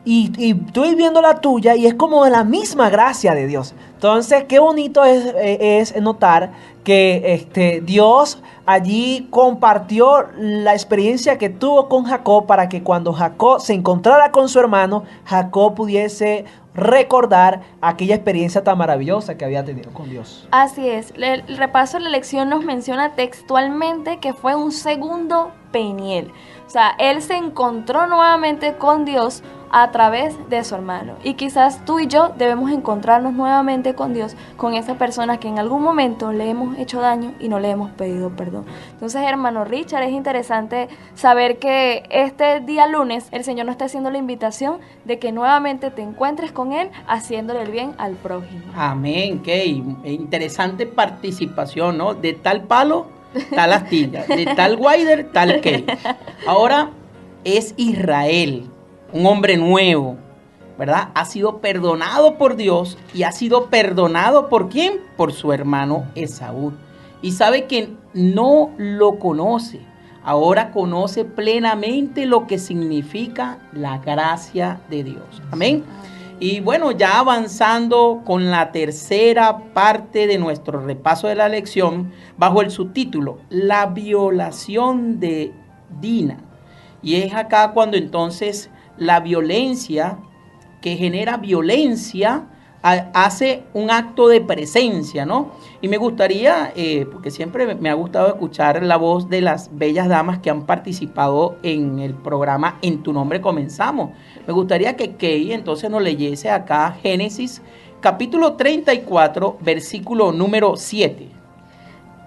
y estoy viendo la tuya y es como la misma gracia de Dios. Entonces, qué bonito es notar que Dios allí compartió la experiencia que tuvo con Jacob para que cuando Jacob se encontrara con su hermano, Jacob pudiese recordar aquella experiencia tan maravillosa que había tenido con Dios. Así es, el repaso de la lección nos menciona textualmente que fue un segundo Peniel. O sea, él se encontró nuevamente con Dios a través de su hermano. Y quizás tú y yo debemos encontrarnos nuevamente con Dios, con esa persona que en algún momento le hemos hecho daño y no le hemos pedido perdón. Entonces, hermano Richard, es interesante saber que este día lunes el Señor nos está haciendo la invitación de que nuevamente te encuentres con Él haciéndole el bien al prójimo. Amén, qué interesante participación, ¿no? De tal palo, tal astilla, de tal Guaider, tal Key. Ahora es Israel, un hombre nuevo, ¿verdad? Ha sido perdonado por Dios y ha sido perdonado ¿por quién? Por su hermano Esaú. Y sabe que no lo conoce. Ahora conoce plenamente lo que significa la gracia de Dios. Amén. Y bueno, ya avanzando con la tercera parte de nuestro repaso de la lección, bajo el subtítulo, la violación de Dina. Y es acá cuando entonces la violencia que genera violencia hace un acto de presencia, ¿no? Y me gustaría, porque siempre me ha gustado escuchar la voz de las bellas damas que han participado en el programa En tu nombre comenzamos. Me gustaría que Key entonces nos leyese acá Génesis capítulo 34, versículo número 7.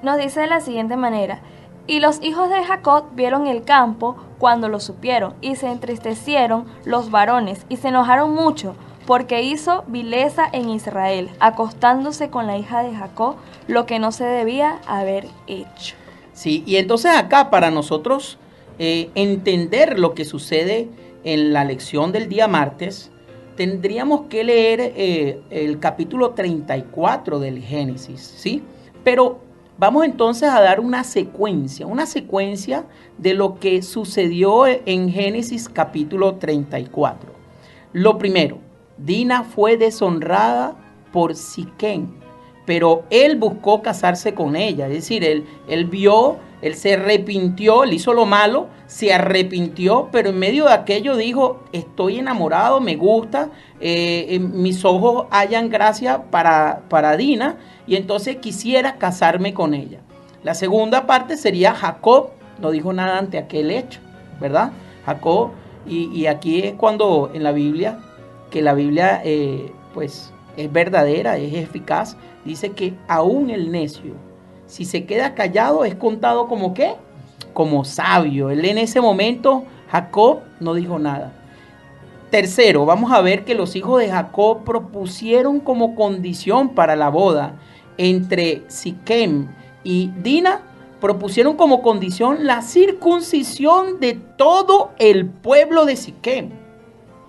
Nos dice de la siguiente manera: y los hijos de Jacob vieron el campo cuando lo supieron, y se entristecieron los varones, y se enojaron mucho, porque hizo vileza en Israel, acostándose con la hija de Jacob, lo que no se debía haber hecho. Sí, y entonces acá para nosotros entender lo que sucede en la lección del día martes, tendríamos que leer el capítulo 34 del Génesis, ¿sí? Pero vamos entonces a dar una secuencia de lo que sucedió en Génesis capítulo 34. Lo primero, Dina fue deshonrada por Siquem, pero él buscó casarse con ella, es decir, él se arrepintió, él hizo lo malo, se arrepintió, pero en medio de aquello dijo, estoy enamorado, me gusta, mis ojos hallan gracia para Dina, y entonces quisiera casarme con ella. La segunda parte sería Jacob, no dijo nada ante aquel hecho, ¿verdad? Jacob, y aquí es cuando en la Biblia, que la Biblia pues es verdadera, es eficaz, dice que aún el necio, si se queda callado, es contado como ¿qué? Como sabio. Él en ese momento, Jacob, no dijo nada. Tercero, vamos a ver que los hijos de Jacob propusieron como condición para la boda entre Siquem y Dina, propusieron como condición la circuncisión de todo el pueblo de Siquem.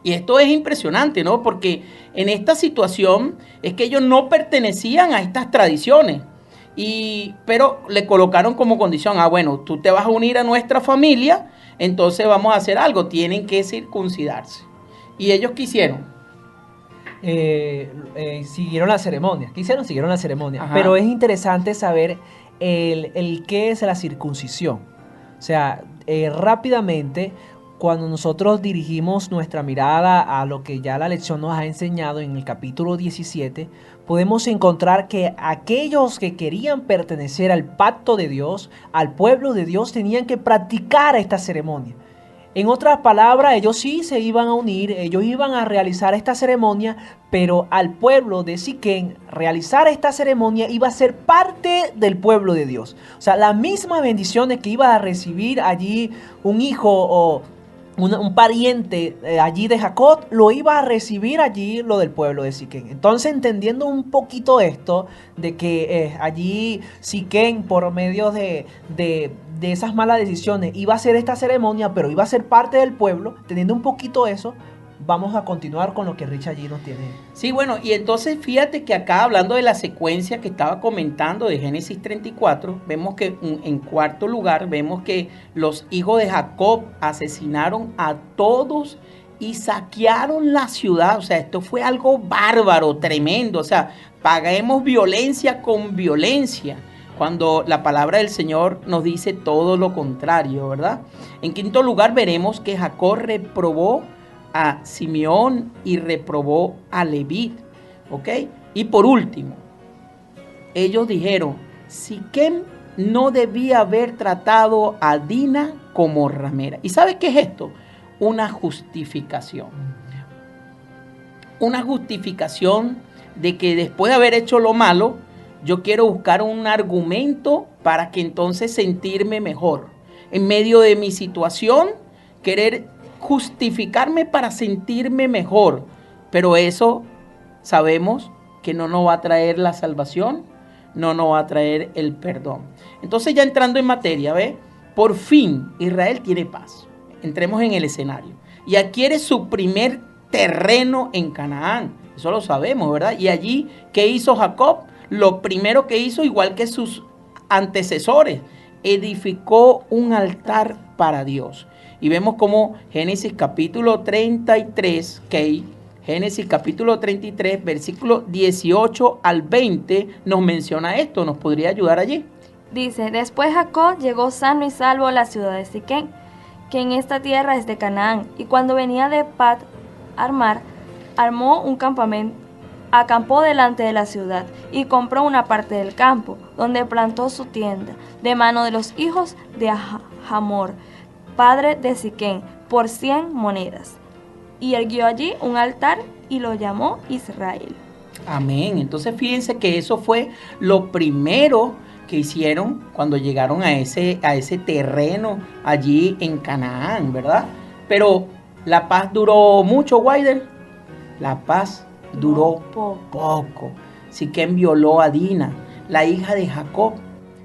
Y esto es impresionante, ¿no? Porque en esta situación es que ellos no pertenecían a estas tradiciones. Pero le colocaron como condición, bueno, tú te vas a unir a nuestra familia, entonces vamos a hacer algo, tienen que circuncidarse. ¿Y ellos qué hicieron? Siguieron la ceremonia. ¿Qué hicieron? Siguieron la ceremonia. Ajá. Pero es interesante saber el qué es la circuncisión. O sea, rápidamente, cuando nosotros dirigimos nuestra mirada a lo que ya la lección nos ha enseñado en el capítulo 17, podemos encontrar que aquellos que querían pertenecer al pacto de Dios, al pueblo de Dios, tenían que practicar esta ceremonia. En otras palabras, ellos sí se iban a unir, ellos iban a realizar esta ceremonia, pero al pueblo de Siquén realizar esta ceremonia iba a ser parte del pueblo de Dios. O sea, las mismas bendiciones que iba a recibir allí un hijo o un pariente allí de Jacob, lo iba a recibir allí lo del pueblo de Siquén. Entonces, entendiendo un poquito esto, de que allí Siquén, por medio de esas malas decisiones, iba a hacer esta ceremonia, pero iba a ser parte del pueblo, teniendo un poquito eso, vamos a continuar con lo que Rich allí nos tiene. Sí, bueno, y entonces fíjate que acá hablando de la secuencia que estaba comentando de Génesis 34, vemos que en cuarto lugar, vemos que los hijos de Jacob asesinaron a todos y saquearon la ciudad. O sea, esto fue algo bárbaro, tremendo. O sea, paguemos violencia con violencia, cuando la palabra del Señor nos dice todo lo contrario, ¿verdad? En quinto lugar, veremos que Jacob reprobó a Simeón y reprobó a Leví, ¿ok? Y por último, ellos dijeron, Siquem no debía haber tratado a Dina como ramera. ¿Y sabes qué es esto? Una justificación. Una justificación de que después de haber hecho lo malo, yo quiero buscar un argumento para que entonces sentirme mejor. En medio de mi situación, querer justificarme para sentirme mejor. Pero eso sabemos que no nos va a traer la salvación, no nos va a traer el perdón. Entonces, ya entrando en materia, ¿ve? Por fin Israel tiene paz. Entremos en el escenario. Y adquiere su primer terreno en Canaán. Eso lo sabemos, ¿verdad? Y allí, ¿qué hizo Jacob? Lo primero que hizo, igual que sus antecesores, edificó un altar para Dios. Y vemos como Génesis capítulo 33, Génesis capítulo 33, versículo 18 al 20, nos menciona esto. ¿Nos podría ayudar allí? Dice, después Jacob llegó sano y salvo a la ciudad de Siquén, que en esta tierra es de Canaán, y cuando venía de Pat Armar, armó un campamento, acampó delante de la ciudad, y compró una parte del campo, donde plantó su tienda, de mano de los hijos de Hamor, padre de Siquén, por 100 monedas. Y erguió allí un altar y lo llamó Israel. Amén. Entonces fíjense que eso fue lo primero que hicieron cuando llegaron a ese terreno allí en Canaán, ¿verdad? Pero la paz duró mucho, Wider. La paz duró poco. Siquem violó a Dina, la hija de Jacob.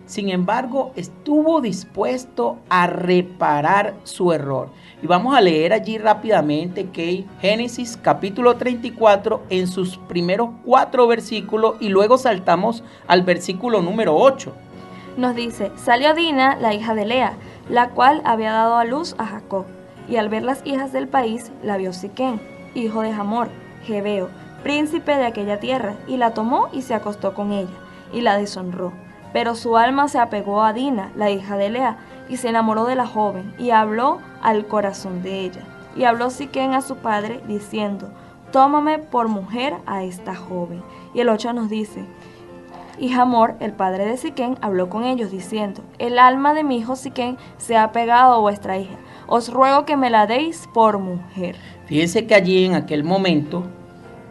Sin embargo, estuvo dispuesto a reparar su error. Y vamos a leer allí rápidamente que Génesis capítulo 34 en sus primeros 4 versículos y luego saltamos al versículo número 8. Nos dice, salió Dina, la hija de Lea, la cual había dado a luz a Jacob. Y al ver las hijas del país, la vio Siquén, hijo de Hamor, Jebeo, príncipe de aquella tierra, y la tomó y se acostó con ella, y la deshonró. Pero su alma se apegó a Dina, la hija de Lea, y se enamoró de la joven, y habló al corazón de ella. Y habló Siquén a su padre, diciendo, tómame por mujer a esta joven. Y el 8 nos dice, y Hamor, el padre de Siquén, habló con ellos, diciendo, el alma de mi hijo Siquén se ha pegado a vuestra hija. Os ruego que me la deis por mujer. Fíjense que allí en aquel momento,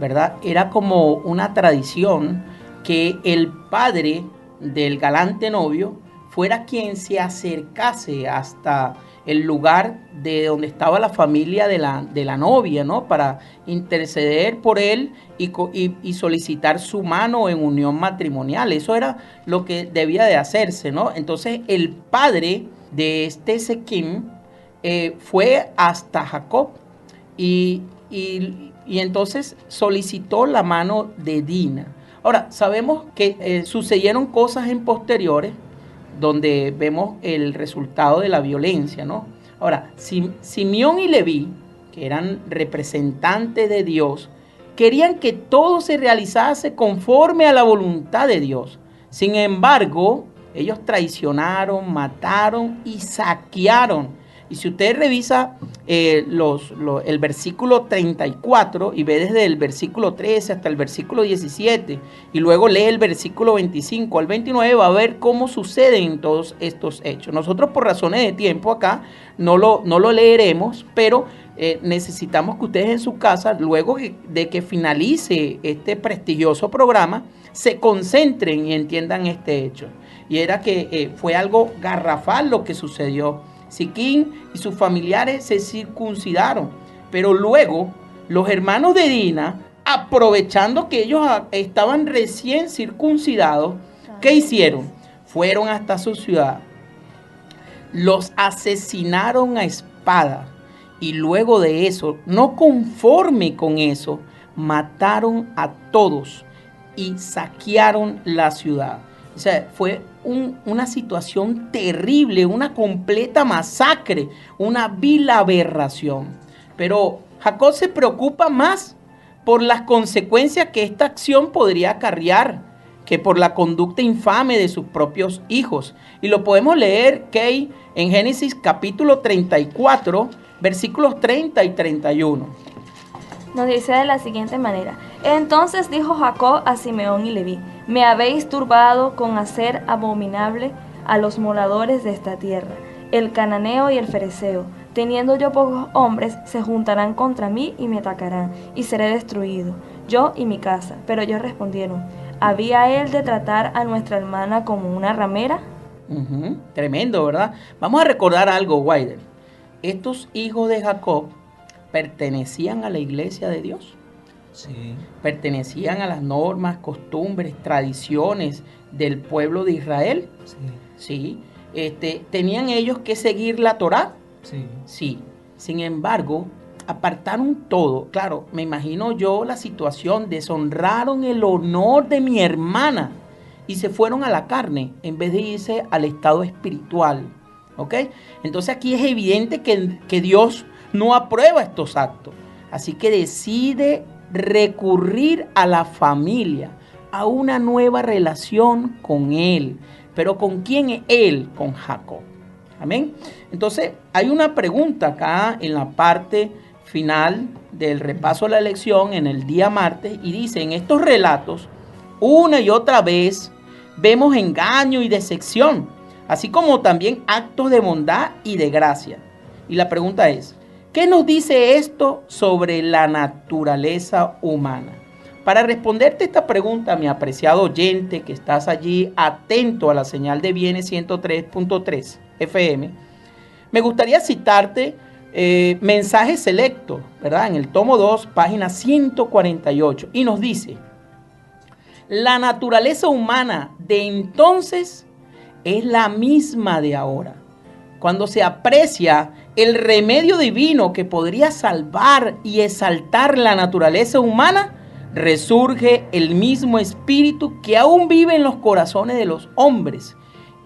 ¿verdad? Era como una tradición que el padre del galante novio fuera quien se acercase hasta el lugar de donde estaba la familia de la novia, ¿no? Para interceder por él y solicitar su mano en unión matrimonial. Eso era lo que debía de hacerse, ¿no? Entonces el padre de este Siquem fue hasta Jacob y y entonces solicitó la mano de Dina. Ahora, sabemos que sucedieron cosas en posteriores donde vemos el resultado de la violencia, ¿no? Ahora, Simeón y Leví, que eran representantes de Dios, querían que todo se realizase conforme a la voluntad de Dios. Sin embargo, ellos traicionaron, mataron y saquearon. Y si usted revisa el versículo 34 y ve desde el versículo 13 hasta el versículo 17 y luego lee el versículo 25 al 29, va a ver cómo suceden todos estos hechos. Nosotros por razones de tiempo acá no lo leeremos, pero necesitamos que ustedes en su casa, luego de que finalice este prestigioso programa, se concentren y entiendan este hecho. Y era que fue algo garrafal lo que sucedió. Siquín y sus familiares se circuncidaron, pero luego los hermanos de Dina, aprovechando que ellos estaban recién circuncidados, ¿qué hicieron? Fueron hasta su ciudad, los asesinaron a espada y luego de eso, no conforme con eso, mataron a todos y saquearon la ciudad. O sea, fue una situación terrible, una completa masacre, una vil aberración. Pero Jacob se preocupa más por las consecuencias que esta acción podría acarrear que por la conducta infame de sus propios hijos. Y lo podemos leer, Kay, en Génesis capítulo 34, versículos 30 y 31. Nos dice de la siguiente manera: entonces dijo Jacob a Simeón y Leví: me habéis turbado con hacer abominable a los moradores de esta tierra. El cananeo y el fereceo, teniendo yo pocos hombres, se juntarán contra mí y me atacarán, y seré destruido, yo y mi casa. Pero ellos respondieron: ¿había él de tratar a nuestra hermana como una ramera? Tremendo, ¿verdad? Vamos a recordar algo, Wilder. Estos hijos de Jacob pertenecían a la iglesia de Dios. Sí. Pertenecían a las normas, costumbres, tradiciones del pueblo de Israel. Sí. Sí. ¿Tenían ellos que seguir la Torá? Sí. Sí. Sin embargo, apartaron todo. Claro, me imagino yo la situación, deshonraron el honor de mi hermana y se fueron a la carne en vez de irse al estado espiritual. ¿Ok? Entonces aquí es evidente que Dios no aprueba estos actos. Así que decide recurrir a la familia, a una nueva relación con Él. ¿Pero con quién es Él? Con Jacob. Amén. Entonces hay una pregunta acá en la parte final del repaso de la lección en el día martes y dice: en estos relatos una y otra vez vemos engaño y decepción, así como también actos de bondad y de gracia. Y la pregunta es: ¿qué nos dice esto sobre la naturaleza humana? Para responderte esta pregunta, mi apreciado oyente que estás allí atento a la señal de Bienes 103.3 FM, me gustaría citarte mensajes selectos, ¿verdad? En el tomo 2, página 148, y nos dice: la naturaleza humana de entonces es la misma de ahora. Cuando se aprecia el remedio divino que podría salvar y exaltar la naturaleza humana, resurge el mismo espíritu que aún vive en los corazones de los hombres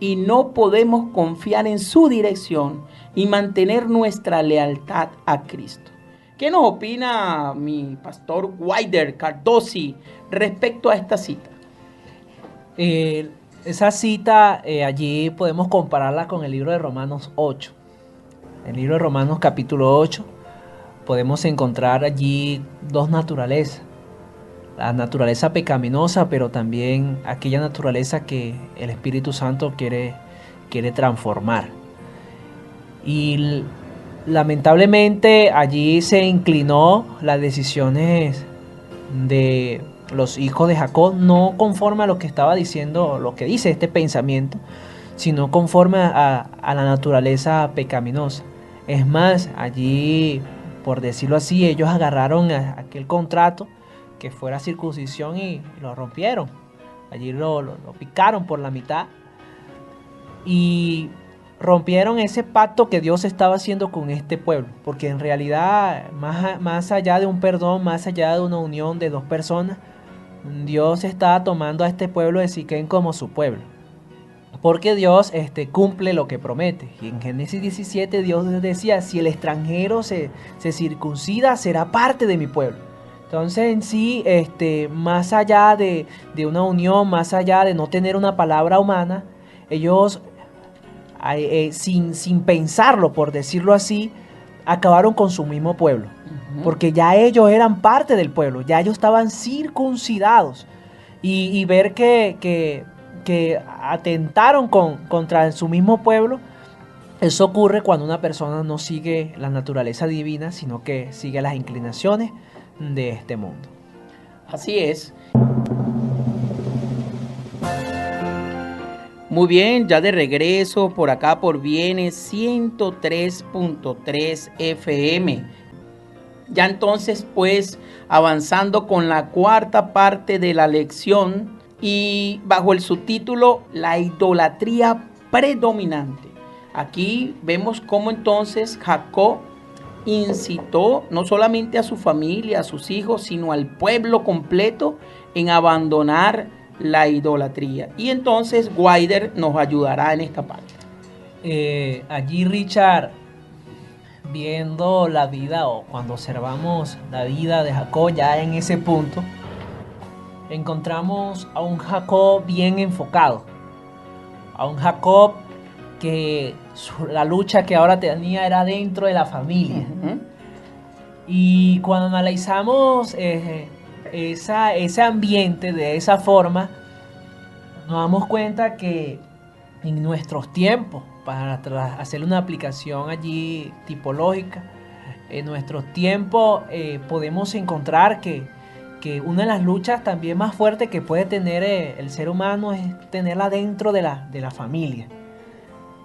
y no podemos confiar en su dirección y mantener nuestra lealtad a Cristo. ¿Qué nos opina mi pastor Wilder Cardosi respecto a esta cita? Esa cita allí podemos compararla con el libro de Romanos 8. El libro de Romanos capítulo 8 podemos encontrar allí dos naturalezas. La naturaleza pecaminosa, pero también aquella naturaleza que el Espíritu Santo quiere transformar. Y lamentablemente allí se inclinó las decisiones de los hijos de Jacob, no conforme a lo que estaba diciendo, lo que dice este pensamiento, sino conforme a la naturaleza pecaminosa. Es más, allí, por decirlo así, ellos agarraron aquel contrato que fuera circuncisión y lo rompieron. Allí lo picaron por la mitad. Y rompieron ese pacto que Dios estaba haciendo con este pueblo, porque en realidad, más allá de un perdón, más allá de una unión de dos personas, Dios estaba tomando a este pueblo de Siquén como su pueblo. Porque Dios cumple lo que promete. Y en Génesis 17 Dios decía, si el extranjero se circuncida, será parte de mi pueblo. Entonces en sí, más allá de una unión, más allá de no tener una palabra humana, ellos, sin pensarlo, por decirlo así, acabaron con su mismo pueblo. Porque ya ellos eran parte del pueblo, ya ellos estaban circuncidados. Y ver que atentaron contra su mismo pueblo, eso ocurre cuando una persona no sigue la naturaleza divina, sino que sigue las inclinaciones de este mundo. Así es. Muy bien, ya de regreso por acá por Viene 103.3 FM. Ya entonces pues avanzando con la cuarta parte de la lección y bajo el subtítulo La idolatría predominante. Aquí vemos cómo entonces Jacob incitó no solamente a su familia, a sus hijos, sino al pueblo completo en abandonar la idolatría. Y entonces Guider nos ayudará en esta parte. Allí Richard, viendo la vida o cuando observamos la vida de Jacob ya en ese punto, encontramos a un Jacob bien enfocado, a un Jacob que la lucha que ahora tenía era dentro de la familia. Y cuando analizamos ese ambiente de esa forma, nos damos cuenta que en nuestros tiempos, para hacer una aplicación allí tipológica, en nuestros tiempos podemos encontrar que una de las luchas también más fuertes que puede tener el ser humano es tenerla dentro de la familia.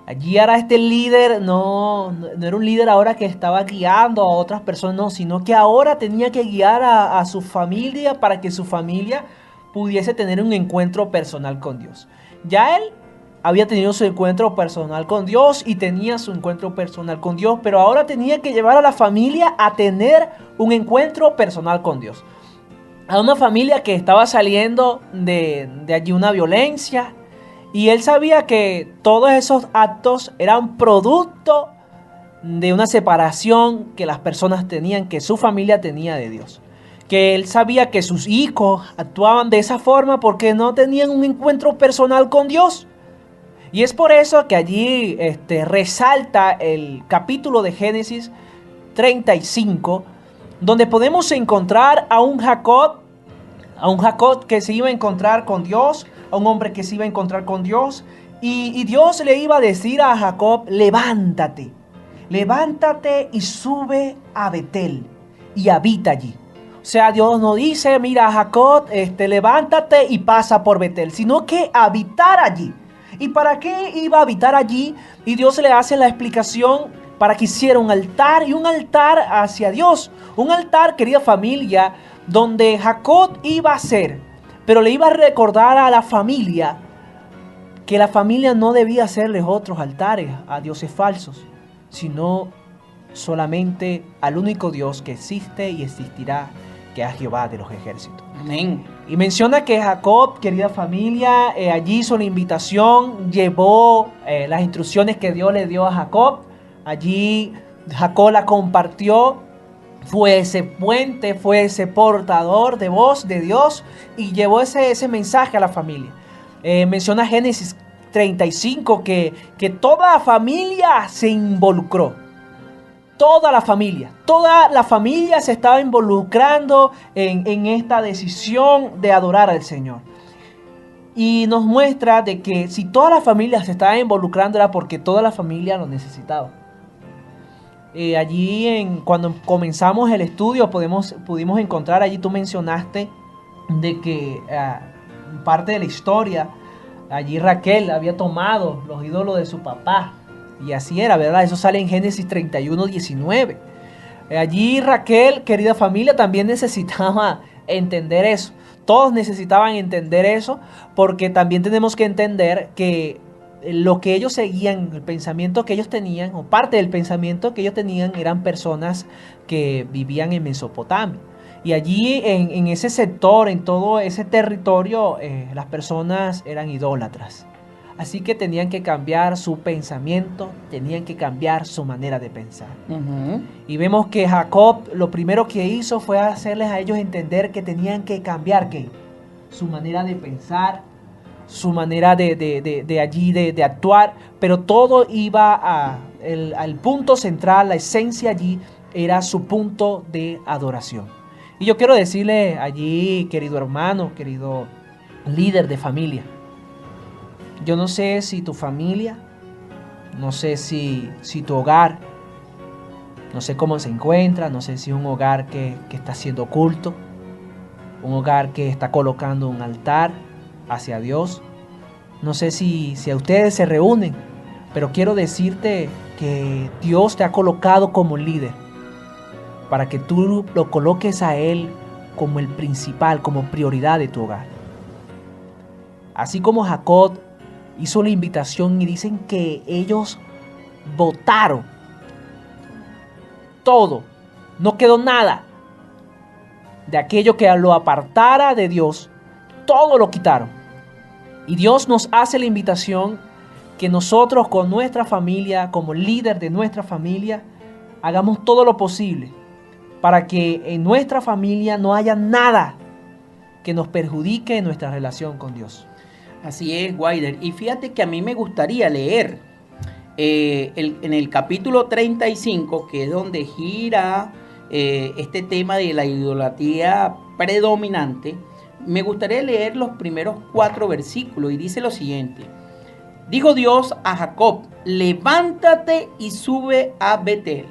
Allí ahora este líder no era un líder ahora que estaba guiando a otras personas, no, sino que ahora tenía que guiar a su familia para que su familia pudiese tener un encuentro personal con Dios. Ya él había tenido su encuentro personal con Dios y tenía su encuentro personal con Dios, pero ahora tenía que llevar a la familia a tener un encuentro personal con Dios. A una familia que estaba saliendo de allí una violencia, y él sabía que todos esos actos eran producto de una separación que las personas tenían, que su familia tenía de Dios. Que él sabía que sus hijos actuaban de esa forma porque no tenían un encuentro personal con Dios. Y es por eso que allí resalta el capítulo de Génesis 35, donde podemos encontrar a un Jacob que se iba a encontrar con Dios, a un hombre que se iba a encontrar con Dios, y Dios le iba a decir a Jacob, levántate y sube a Betel y habita allí. O sea, Dios no dice, mira Jacob, levántate y pasa por Betel, sino que habitar allí. ¿Y para qué iba a habitar allí? Y Dios le hace la explicación para que hiciera un altar, y un altar hacia Dios. Un altar, querida familia, donde Jacob iba a ser, pero le iba a recordar a la familia que la familia no debía hacerles otros altares a dioses falsos, sino solamente al único Dios que existe y existirá, que es Jehová de los ejércitos. Amén. Y menciona que Jacob, querida familia, allí hizo la invitación, llevó las instrucciones que Dios le dio a Jacob. Allí Jacob la compartió, fue ese puente, fue ese portador de voz de Dios y llevó ese mensaje a la familia. Menciona Génesis 35 que toda la familia se involucró. Toda la familia se estaba involucrando en esta decisión de adorar al Señor. Y nos muestra de que si toda la familia se estaba involucrando era porque toda la familia lo necesitaba. Allí cuando comenzamos el estudio pudimos encontrar, allí tú mencionaste de que parte de la historia, allí Raquel había tomado los ídolos de su papá. Y así era, ¿verdad? Eso sale en Génesis 31, 19. Allí Raquel, querida familia, también necesitaba entender eso. Todos necesitaban entender eso, porque también tenemos que entender que lo que ellos seguían, el pensamiento que ellos tenían, o parte del pensamiento que ellos tenían, eran personas que vivían en Mesopotamia. Y allí en ese sector, en todo ese territorio, las personas eran idólatras. Así que tenían que cambiar su pensamiento, tenían que cambiar su manera de pensar. Y vemos que Jacob lo primero que hizo fue hacerles a ellos entender que tenían que cambiar ¿qué? Su manera de pensar, su manera de actuar, pero todo iba al punto central, la esencia allí era su punto de adoración. Y yo quiero decirle allí, querido hermano, querido líder de familia, yo no sé si tu familia, no sé si tu hogar, no sé cómo se encuentra, no sé si es un hogar que está haciendo culto, un hogar que está colocando un altar hacia Dios. No sé si a ustedes se reúnen, pero quiero decirte que Dios te ha colocado como líder para que tú lo coloques a Él como el principal, como prioridad de tu hogar. Así como Jacob hizo la invitación y dicen que ellos votaron todo, no quedó nada de aquello que lo apartara de Dios, todo lo quitaron. Y Dios nos hace la invitación que nosotros con nuestra familia, como líder de nuestra familia, hagamos todo lo posible para que en nuestra familia no haya nada que nos perjudique en nuestra relación con Dios. Así es, Guaider. Y fíjate que a mí me gustaría leer en el capítulo 35, que es donde gira este tema de la idolatría predominante. Me gustaría leer los primeros 4 versículos y dice lo siguiente. Dijo Dios a Jacob, levántate y sube a Betel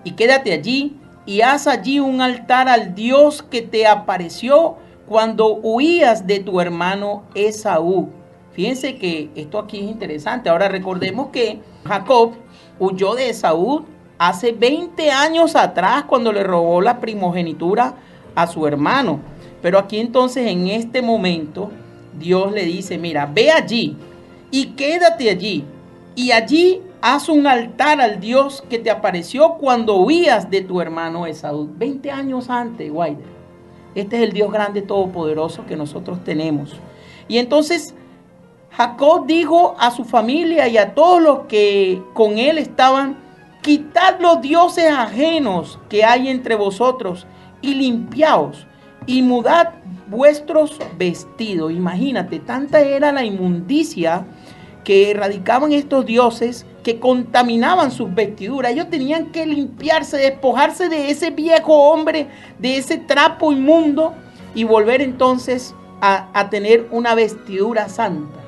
y quédate allí y haz allí un altar al Dios que te apareció cuando huías de tu hermano Esaú. Fíjense que esto aquí es interesante. Ahora recordemos que Jacob huyó de Esaú hace 20 años atrás cuando le robó la primogenitura a su hermano. Pero aquí entonces en este momento Dios le dice, mira, ve allí y quédate allí. Y allí haz un altar al Dios que te apareció cuando huías de tu hermano Esaú. 20 años antes, Guaider. Este es el Dios grande todopoderoso que nosotros tenemos. Y entonces Jacob dijo a su familia y a todos los que con él estaban, quitad los dioses ajenos que hay entre vosotros y limpiaos y mudad vuestros vestidos. Imagínate, tanta era la inmundicia que erradicaban estos dioses que contaminaban sus vestiduras. Ellos tenían que limpiarse, despojarse de ese viejo hombre, de ese trapo inmundo y volver entonces a tener una vestidura santa,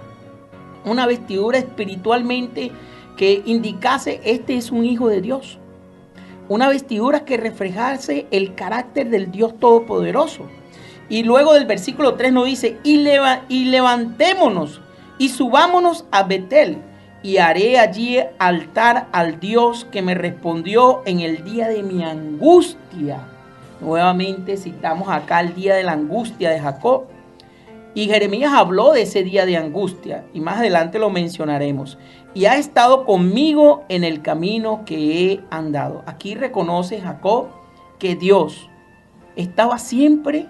una vestidura espiritualmente que indicase este es un hijo de Dios, una vestidura que reflejase el carácter del Dios Todopoderoso. Y luego del versículo 3 nos dice, y levantémonos y subámonos a Betel, y haré allí altar al Dios que me respondió en el día de mi angustia. Nuevamente citamos acá el día de la angustia de Jacob. Y Jeremías habló de ese día de angustia, y más adelante lo mencionaremos. Y ha estado conmigo en el camino que he andado. Aquí reconoce Jacob que Dios estaba siempre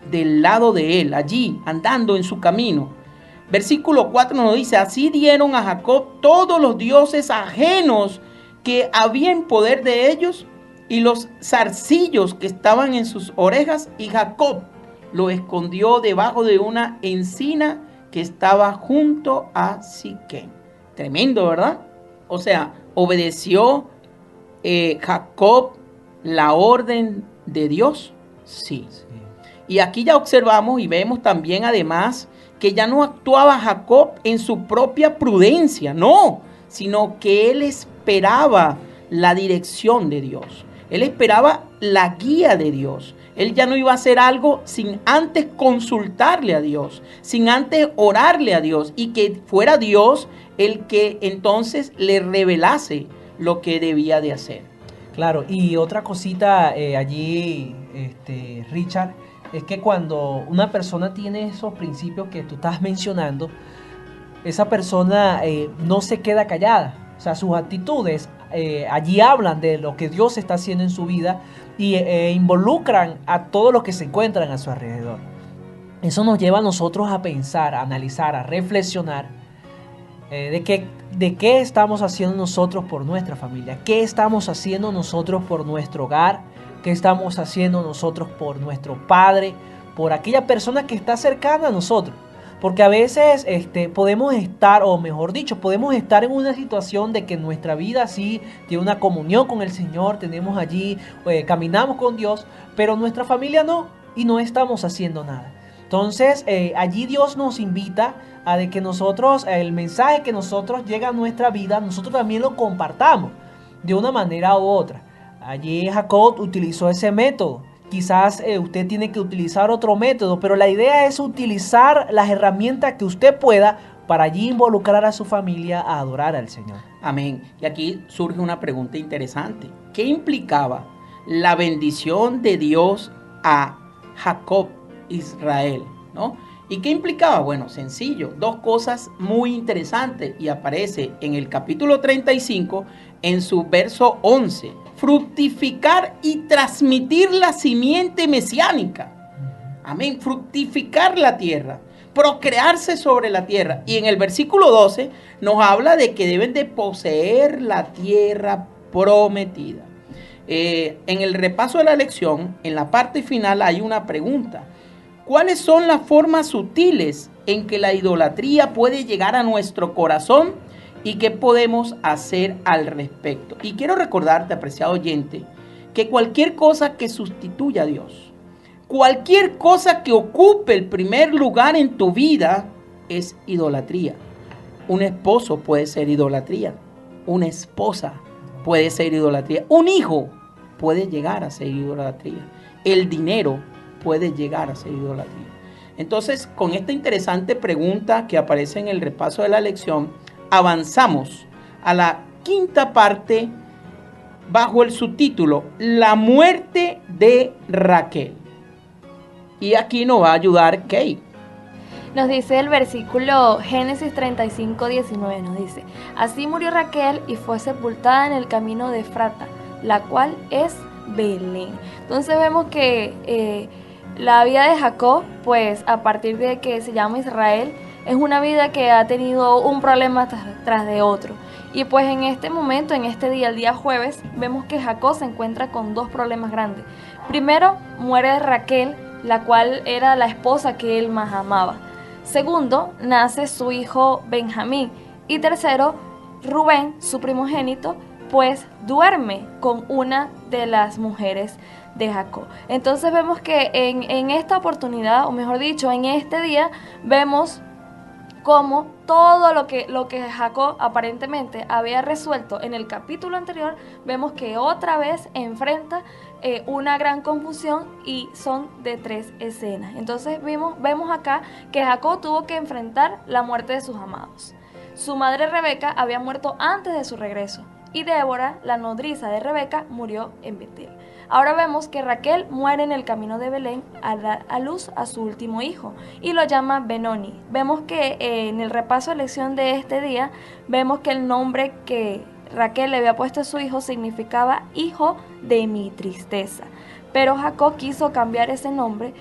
del lado de él, allí, andando en su camino. Versículo 4 nos dice, así dieron a Jacob todos los dioses ajenos que había en poder de ellos y los zarcillos que estaban en sus orejas, y Jacob lo escondió debajo de una encina que estaba junto a Siquem. Tremendo, ¿verdad? O sea, obedeció Jacob la orden de Dios. Sí. Y aquí ya observamos y vemos también además que ya no actuaba Jacob en su propia prudencia, no, sino que él esperaba la dirección de Dios. Él esperaba la guía de Dios. Él ya no iba a hacer algo sin antes consultarle a Dios, sin antes orarle a Dios y que fuera Dios el que entonces le revelase lo que debía de hacer. Claro, y otra cosita allí, Richard, es que cuando una persona tiene esos principios que tú estás mencionando, esa persona no se queda callada. O sea, sus actitudes allí hablan de lo que Dios está haciendo en su vida y involucran a todos los que se encuentran a su alrededor. Eso nos lleva a nosotros a pensar, a analizar, a reflexionar de qué estamos haciendo nosotros por nuestra familia, qué estamos haciendo nosotros por nuestro hogar, qué estamos haciendo nosotros por nuestro padre, por aquella persona que está cercana a nosotros. Porque a veces podemos estar, o mejor dicho, podemos estar en una situación de que nuestra vida sí tiene una comunión con el Señor, tenemos allí, caminamos con Dios, pero nuestra familia no, y no estamos haciendo nada. Entonces, allí Dios nos invita a de que nosotros, el mensaje que nosotros llega a nuestra vida, nosotros también lo compartamos de una manera u otra. Allí Jacob utilizó ese método. Quizás usted tiene que utilizar otro método, pero la idea es utilizar las herramientas que usted pueda para allí involucrar a su familia a adorar al Señor. Amén. Y aquí surge una pregunta interesante. ¿Qué implicaba la bendición de Dios a Jacob, Israel, ¿no? ¿Y qué implicaba? Bueno, sencillo, dos cosas muy interesantes y aparece en el capítulo 35 en su verso 11. Fructificar y transmitir la simiente mesiánica. Amén. Fructificar la tierra, procrearse sobre la tierra. Y en el versículo 12 nos habla de que deben de poseer la tierra prometida. En el repaso de la lección, en la parte final hay una pregunta. ¿Cuáles son las formas sutiles en que la idolatría puede llegar a nuestro corazón y qué podemos hacer al respecto? Y quiero recordarte, apreciado oyente, que cualquier cosa que sustituya a Dios, cualquier cosa que ocupe el primer lugar en tu vida es idolatría. Un esposo puede ser idolatría, una esposa puede ser idolatría, un hijo puede llegar a ser idolatría, el dinero puede llegar a ser idolatría. Entonces, con esta interesante pregunta que aparece en el repaso de la lección, avanzamos a la quinta parte bajo el subtítulo La muerte de Raquel. Y aquí nos va a ayudar Kay. Nos dice el versículo Génesis 35:19, nos dice: así murió Raquel y fue sepultada en el camino de Efrata, la cual es Belén. Entonces vemos que la vida de Jacob, pues a partir de que se llama Israel, es una vida que ha tenido un problema tras de otro. Y pues en este momento, en este día, el día jueves, vemos que Jacob se encuentra con dos problemas grandes. Primero, muere Raquel, la cual era la esposa que él más amaba. Segundo, nace su hijo Benjamín. Y tercero, Rubén, su primogénito, pues duerme con una de las mujeres de Jacob. Entonces vemos que en esta oportunidad, o mejor dicho, en este día, vemos cómo todo lo que Jacob aparentemente había resuelto en el capítulo anterior, vemos que otra vez enfrenta una gran confusión y son de 3 escenas. Entonces vemos acá que Jacob tuvo que enfrentar la muerte de sus amados. Su madre Rebeca había muerto antes de su regreso y Débora, la nodriza de Rebeca, murió en Betel. Ahora vemos que Raquel muere en el camino de Belén al dar a luz a su último hijo y lo llama Benoni. Vemos que en el repaso de lección de este día, vemos que el nombre que Raquel le había puesto a su hijo significaba hijo de mi tristeza. Pero Jacob quiso cambiar ese nombre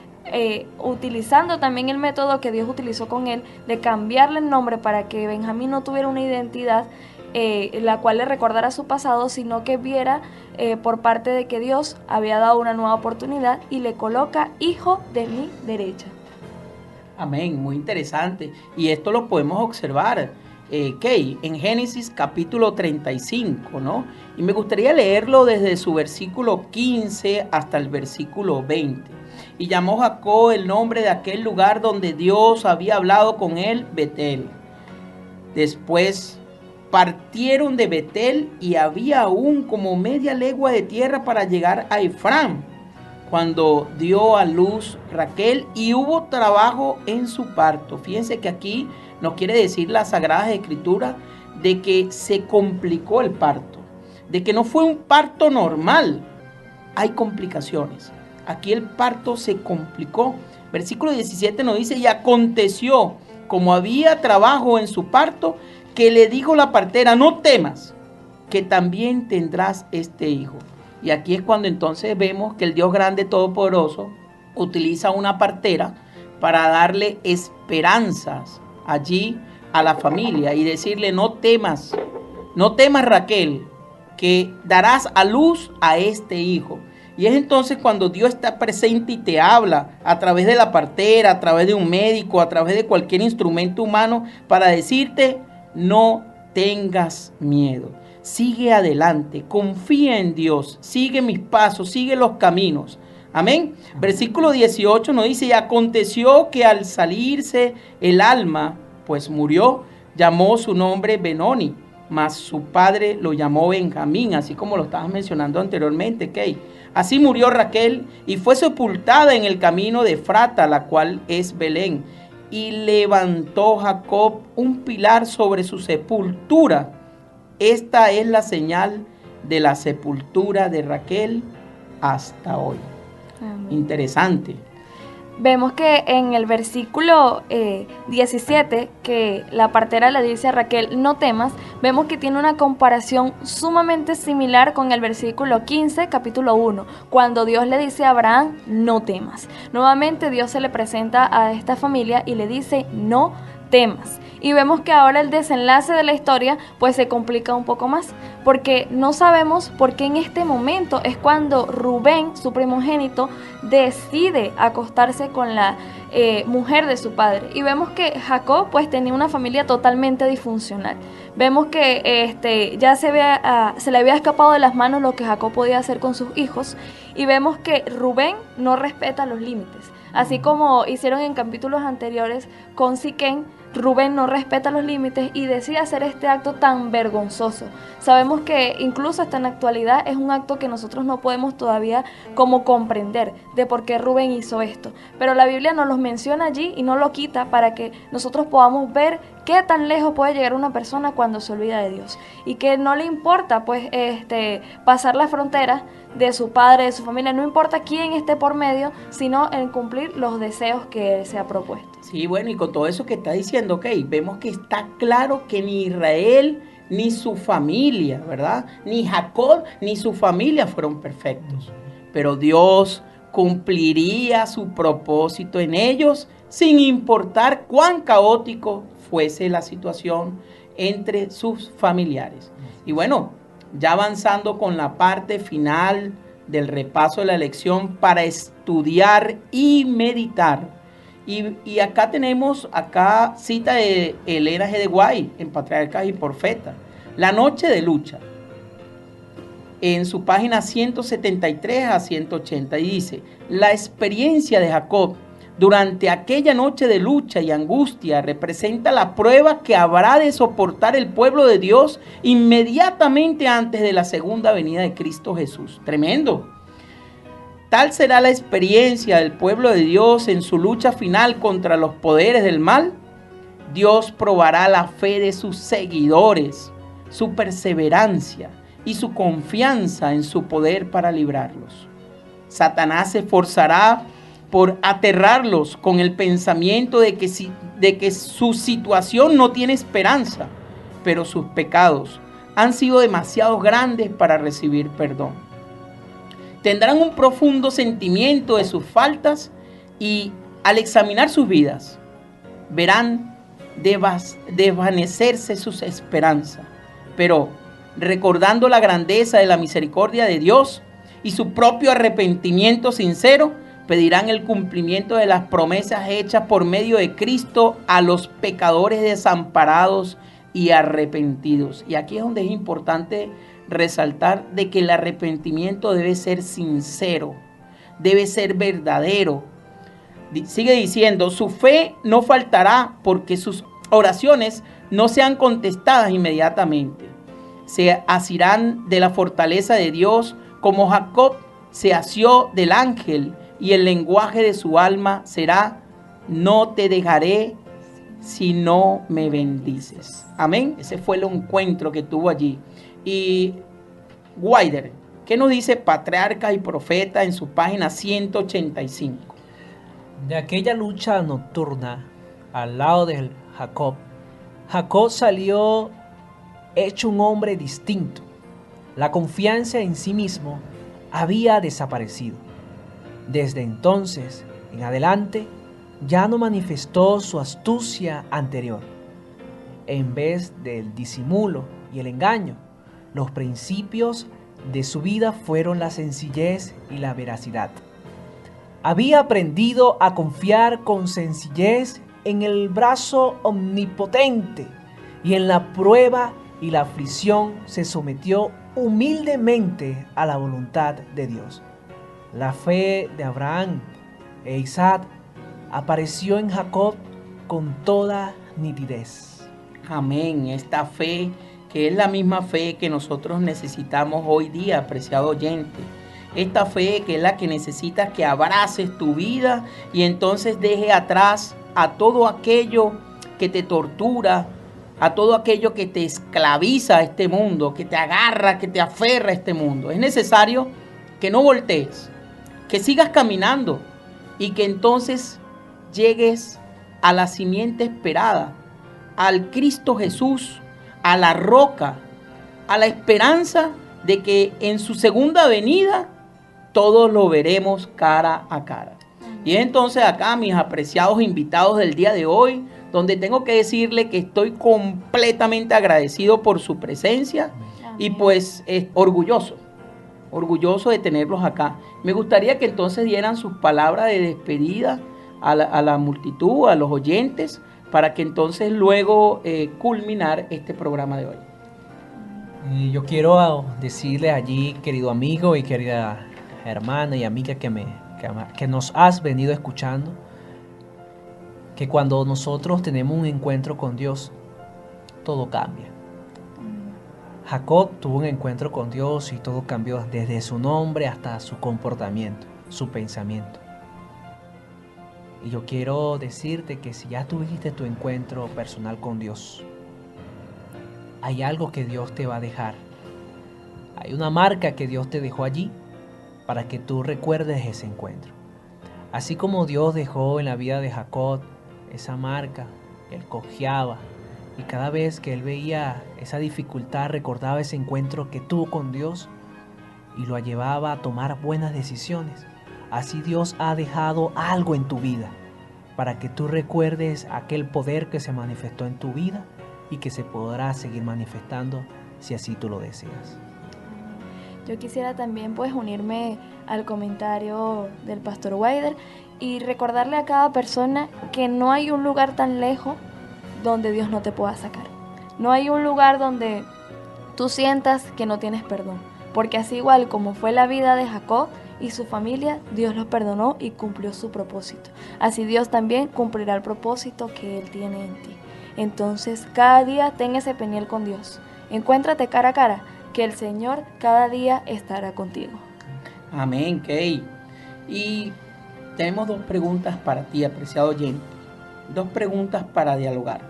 utilizando también el método que Dios utilizó con él de cambiarle el nombre para que Benjamín no tuviera una identidad la cual le recordara su pasado, sino que viera por parte de que Dios había dado una nueva oportunidad y le coloca hijo de mi derecha. Amén, muy interesante. Y esto lo podemos observar, Kay, en Génesis capítulo 35, ¿no? Y me gustaría leerlo desde su versículo 15 hasta el versículo 20. Y llamó Jacob el nombre de aquel lugar donde Dios había hablado con él, Betel. Después partieron de Betel y había aún como media legua de tierra para llegar a Efrán, cuando dio a luz Raquel y hubo trabajo en su parto. Fíjense que aquí nos quiere decir la Sagrada Escritura de que se complicó el parto, de que no fue un parto normal, hay complicaciones. Aquí el parto se complicó. Versículo 17 nos dice: y aconteció como había trabajo en su parto, que le dijo la partera, no temas, que también tendrás este hijo. Y aquí es cuando entonces vemos que el Dios grande todopoderoso utiliza una partera para darle esperanzas allí a la familia y decirle, no temas Raquel, que darás a luz a este hijo. Y es entonces cuando Dios está presente y te habla a través de la partera, a través de un médico, a través de cualquier instrumento humano, para decirte, no tengas miedo. Sigue adelante, confía en Dios, sigue mis pasos, sigue los caminos. Amén. Versículo 18 nos dice, y aconteció que al salirse el alma, pues murió, llamó su nombre Benoni, mas su padre lo llamó Benjamín, así como lo estabas mencionando anteriormente, Kay. Así murió Raquel y fue sepultada en el camino de Efrata, la cual es Belén. Y levantó Jacob un pilar sobre su sepultura. Esta es la señal de la sepultura de Raquel hasta hoy. Amén. Interesante. Vemos que en el versículo 17, que la partera le dice a Raquel, no temas, vemos que tiene una comparación sumamente similar con el versículo 15, capítulo 1, cuando Dios le dice a Abraham, no temas. Nuevamente Dios se le presenta a esta familia y le dice, no temas. Y vemos que ahora el desenlace de la historia pues se complica un poco más, porque no sabemos por qué en este momento es cuando Rubén, su primogénito, decide acostarse con la mujer de su padre. Y vemos que Jacob pues tenía una familia totalmente disfuncional. Vemos que ya se le había escapado de las manos lo que Jacob podía hacer con sus hijos, y vemos que Rubén no respeta los límites. Así como hicieron en capítulos anteriores con Siquén, Rubén no respeta los límites y decide hacer este acto tan vergonzoso. Sabemos que incluso hasta en la actualidad es un acto que nosotros no podemos todavía como comprender de por qué Rubén hizo esto. Pero la Biblia nos los menciona allí y no lo quita para que nosotros podamos ver qué tan lejos puede llegar una persona cuando se olvida de Dios. Y que no le importa pues pasar la frontera de su padre, de su familia, no importa quién esté por medio, sino en cumplir los deseos que él se ha propuesto. Sí, bueno, y con todo eso que está diciendo, ok, vemos que está claro que ni Israel ni su familia, ¿verdad? Ni Jacob ni su familia fueron perfectos, pero Dios cumpliría su propósito en ellos sin importar cuán caótico fuese la situación entre sus familiares. Y bueno, ya avanzando con la parte final del repaso de la lección para estudiar y meditar. Y acá tenemos cita de Elena G. de White en Patriarcas y Profetas. La noche de lucha. En su página 173 a 180 y dice, la experiencia de Jacob durante aquella noche de lucha y angustia representa la prueba que habrá de soportar el pueblo de Dios inmediatamente antes de la segunda venida de Cristo Jesús. Tremendo. Tal será la experiencia del pueblo de Dios en su lucha final contra los poderes del mal. Dios probará la fe de sus seguidores, su perseverancia y su confianza en su poder para librarlos. Satanás se esforzará por aterrarlos con el pensamiento de que su situación no tiene esperanza, pero sus pecados han sido demasiado grandes para recibir perdón. Tendrán un profundo sentimiento de sus faltas y al examinar sus vidas, verán desvanecerse sus esperanzas. Pero recordando la grandeza de la misericordia de Dios y su propio arrepentimiento sincero, pedirán el cumplimiento de las promesas hechas por medio de Cristo a los pecadores desamparados y arrepentidos. Y aquí es donde es importante resaltar de que el arrepentimiento debe ser sincero, debe ser verdadero. Sigue diciendo, su fe no faltará porque sus oraciones no sean contestadas inmediatamente. Se asirán de la fortaleza de Dios como Jacob se asió del ángel, y el lenguaje de su alma será, no te dejaré si no me bendices. Amén. Ese fue el encuentro que tuvo allí. Y Wilder, ¿qué nos dice Patriarcas y Profetas en su página 185? De aquella lucha nocturna al lado del Jacob. Jacob salió hecho un hombre distinto. La confianza en sí mismo había desaparecido. Desde entonces en adelante ya no manifestó su astucia anterior. En vez del disimulo y el engaño, los principios de su vida fueron la sencillez y la veracidad. Había aprendido a confiar con sencillez en el brazo omnipotente y en la prueba y la aflicción se sometió humildemente a la voluntad de Dios. La fe de Abraham e Isaac apareció en Jacob con toda nitidez. Amén. Esta fe que es la misma fe que nosotros necesitamos hoy día, apreciado oyente. Esta fe que es la que necesitas que abraces tu vida y entonces deje atrás a todo aquello que te tortura, a todo aquello que te esclaviza a este mundo, que te agarra, que te aferra a este mundo. Es necesario que no voltees, que sigas caminando y que entonces llegues a la simiente esperada, al Cristo Jesús, a la roca, a la esperanza de que en su segunda venida todos lo veremos cara a cara. Y entonces acá mis apreciados invitados del día de hoy, donde tengo que decirle que estoy completamente agradecido por su presencia y pues orgulloso de tenerlos acá. Me gustaría que entonces dieran sus palabras de despedida a la multitud, a los oyentes, para que entonces luego culminar este programa de hoy. Yo quiero decirle allí, querido amigo y querida hermana y amiga que nos has venido escuchando, que cuando nosotros tenemos un encuentro con Dios, todo cambia. Jacob tuvo un encuentro con Dios y todo cambió desde su nombre hasta su comportamiento, su pensamiento. Y yo quiero decirte que si ya tuviste tu encuentro personal con Dios, hay algo que Dios te va a dejar. Hay una marca que Dios te dejó allí para que tú recuerdes ese encuentro. Así como Dios dejó en la vida de Jacob esa marca, él cojeaba y cada vez que él veía esa dificultad recordaba ese encuentro que tuvo con Dios y lo llevaba a tomar buenas decisiones. Así Dios ha dejado algo en tu vida para que tú recuerdes aquel poder que se manifestó en tu vida y que se podrá seguir manifestando si así tú lo deseas. Yo quisiera también pues unirme al comentario del pastor Weider y recordarle a cada persona que no hay un lugar tan lejos donde Dios no te pueda sacar. No hay un lugar donde tú sientas que no tienes perdón, porque así igual como fue la vida de Jacob y su familia, Dios los perdonó y cumplió su propósito. Así Dios también cumplirá el propósito que Él tiene en ti. Entonces cada día ten ese peniel con Dios. Encuéntrate cara a cara, que el Señor cada día estará contigo. Amén, Key. Y tenemos dos preguntas para ti, apreciado oyente. Dos preguntas para dialogar.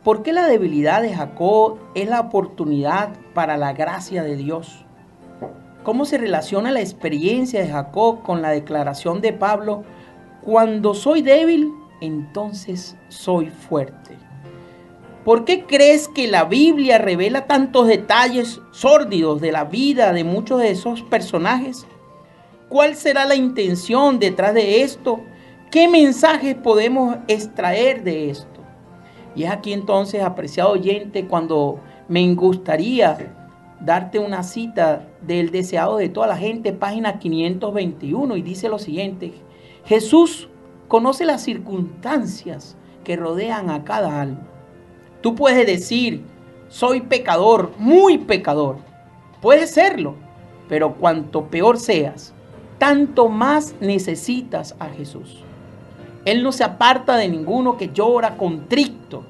¿Por qué la debilidad de Jacob es la oportunidad para la gracia de Dios? ¿Cómo se relaciona la experiencia de Jacob con la declaración de Pablo? Cuando soy débil, entonces soy fuerte. ¿Por qué crees que la Biblia revela tantos detalles sórdidos de la vida de muchos de esos personajes? ¿Cuál será la intención detrás de esto? ¿Qué mensajes podemos extraer de esto? Y es aquí entonces, apreciado oyente, cuando me gustaría darte una cita del deseado de toda la gente, página 521, y dice lo siguiente: Jesús conoce las circunstancias que rodean a cada alma. Tú puedes decir, soy pecador, muy pecador. Puedes serlo, pero cuanto peor seas, tanto más necesitas a Jesús. Él no se aparta de ninguno que llora contrito.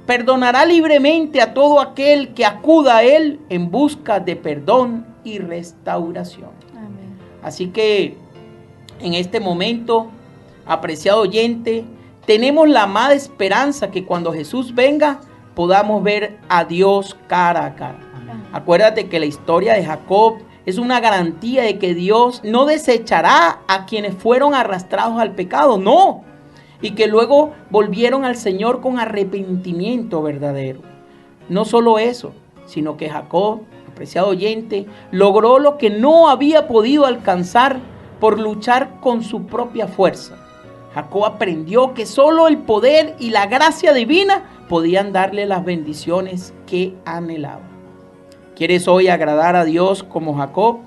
Perdonará libremente a todo aquel que acuda a Él en busca de perdón y restauración. Amén. Así que en este momento, apreciado oyente, tenemos la amada esperanza que cuando Jesús venga podamos ver a Dios cara a cara. Acuérdate que la historia de Jacob es una garantía de que Dios no desechará a quienes fueron arrastrados al pecado. No, y que luego volvieron al Señor con arrepentimiento verdadero. No solo eso, sino que Jacob, apreciado oyente, logró lo que no había podido alcanzar por luchar con su propia fuerza. Jacob aprendió que solo el poder y la gracia divina podían darle las bendiciones que anhelaba. ¿Quieres hoy agradar a Dios como Jacob,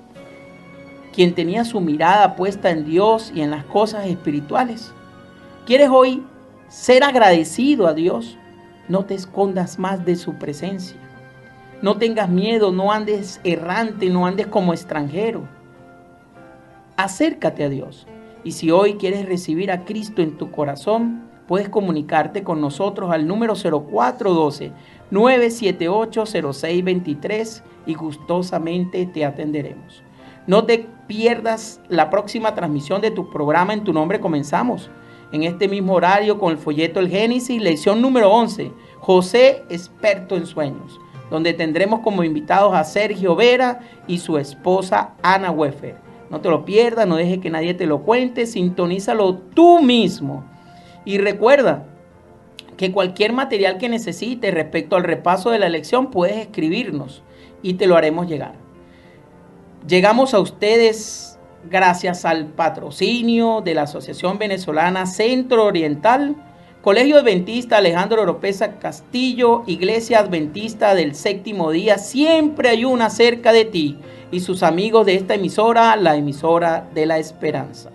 quien tenía su mirada puesta en Dios y en las cosas espirituales? ¿Quieres hoy ser agradecido a Dios? No te escondas más de su presencia. No tengas miedo, no andes errante, no andes como extranjero. Acércate a Dios. Y si hoy quieres recibir a Cristo en tu corazón, puedes comunicarte con nosotros al número 0412-978-0623 y gustosamente te atenderemos. No te pierdas la próxima transmisión de tu programa En tu nombre comenzamos. En este mismo horario con el folleto El Génesis, lección número 11, José, experto en sueños, donde tendremos como invitados a Sergio Vera y su esposa Ana Weffer. No te lo pierdas, no dejes que nadie te lo cuente, sintonízalo tú mismo. Y recuerda que cualquier material que necesites respecto al repaso de la lección puedes escribirnos y te lo haremos llegar. Llegamos a ustedes gracias al patrocinio de la Asociación Venezolana Centro Oriental, Colegio Adventista Alejandro Oropesa Castillo, Iglesia Adventista del Séptimo Día, siempre hay una cerca de ti, y sus amigos de esta emisora, la emisora de la esperanza.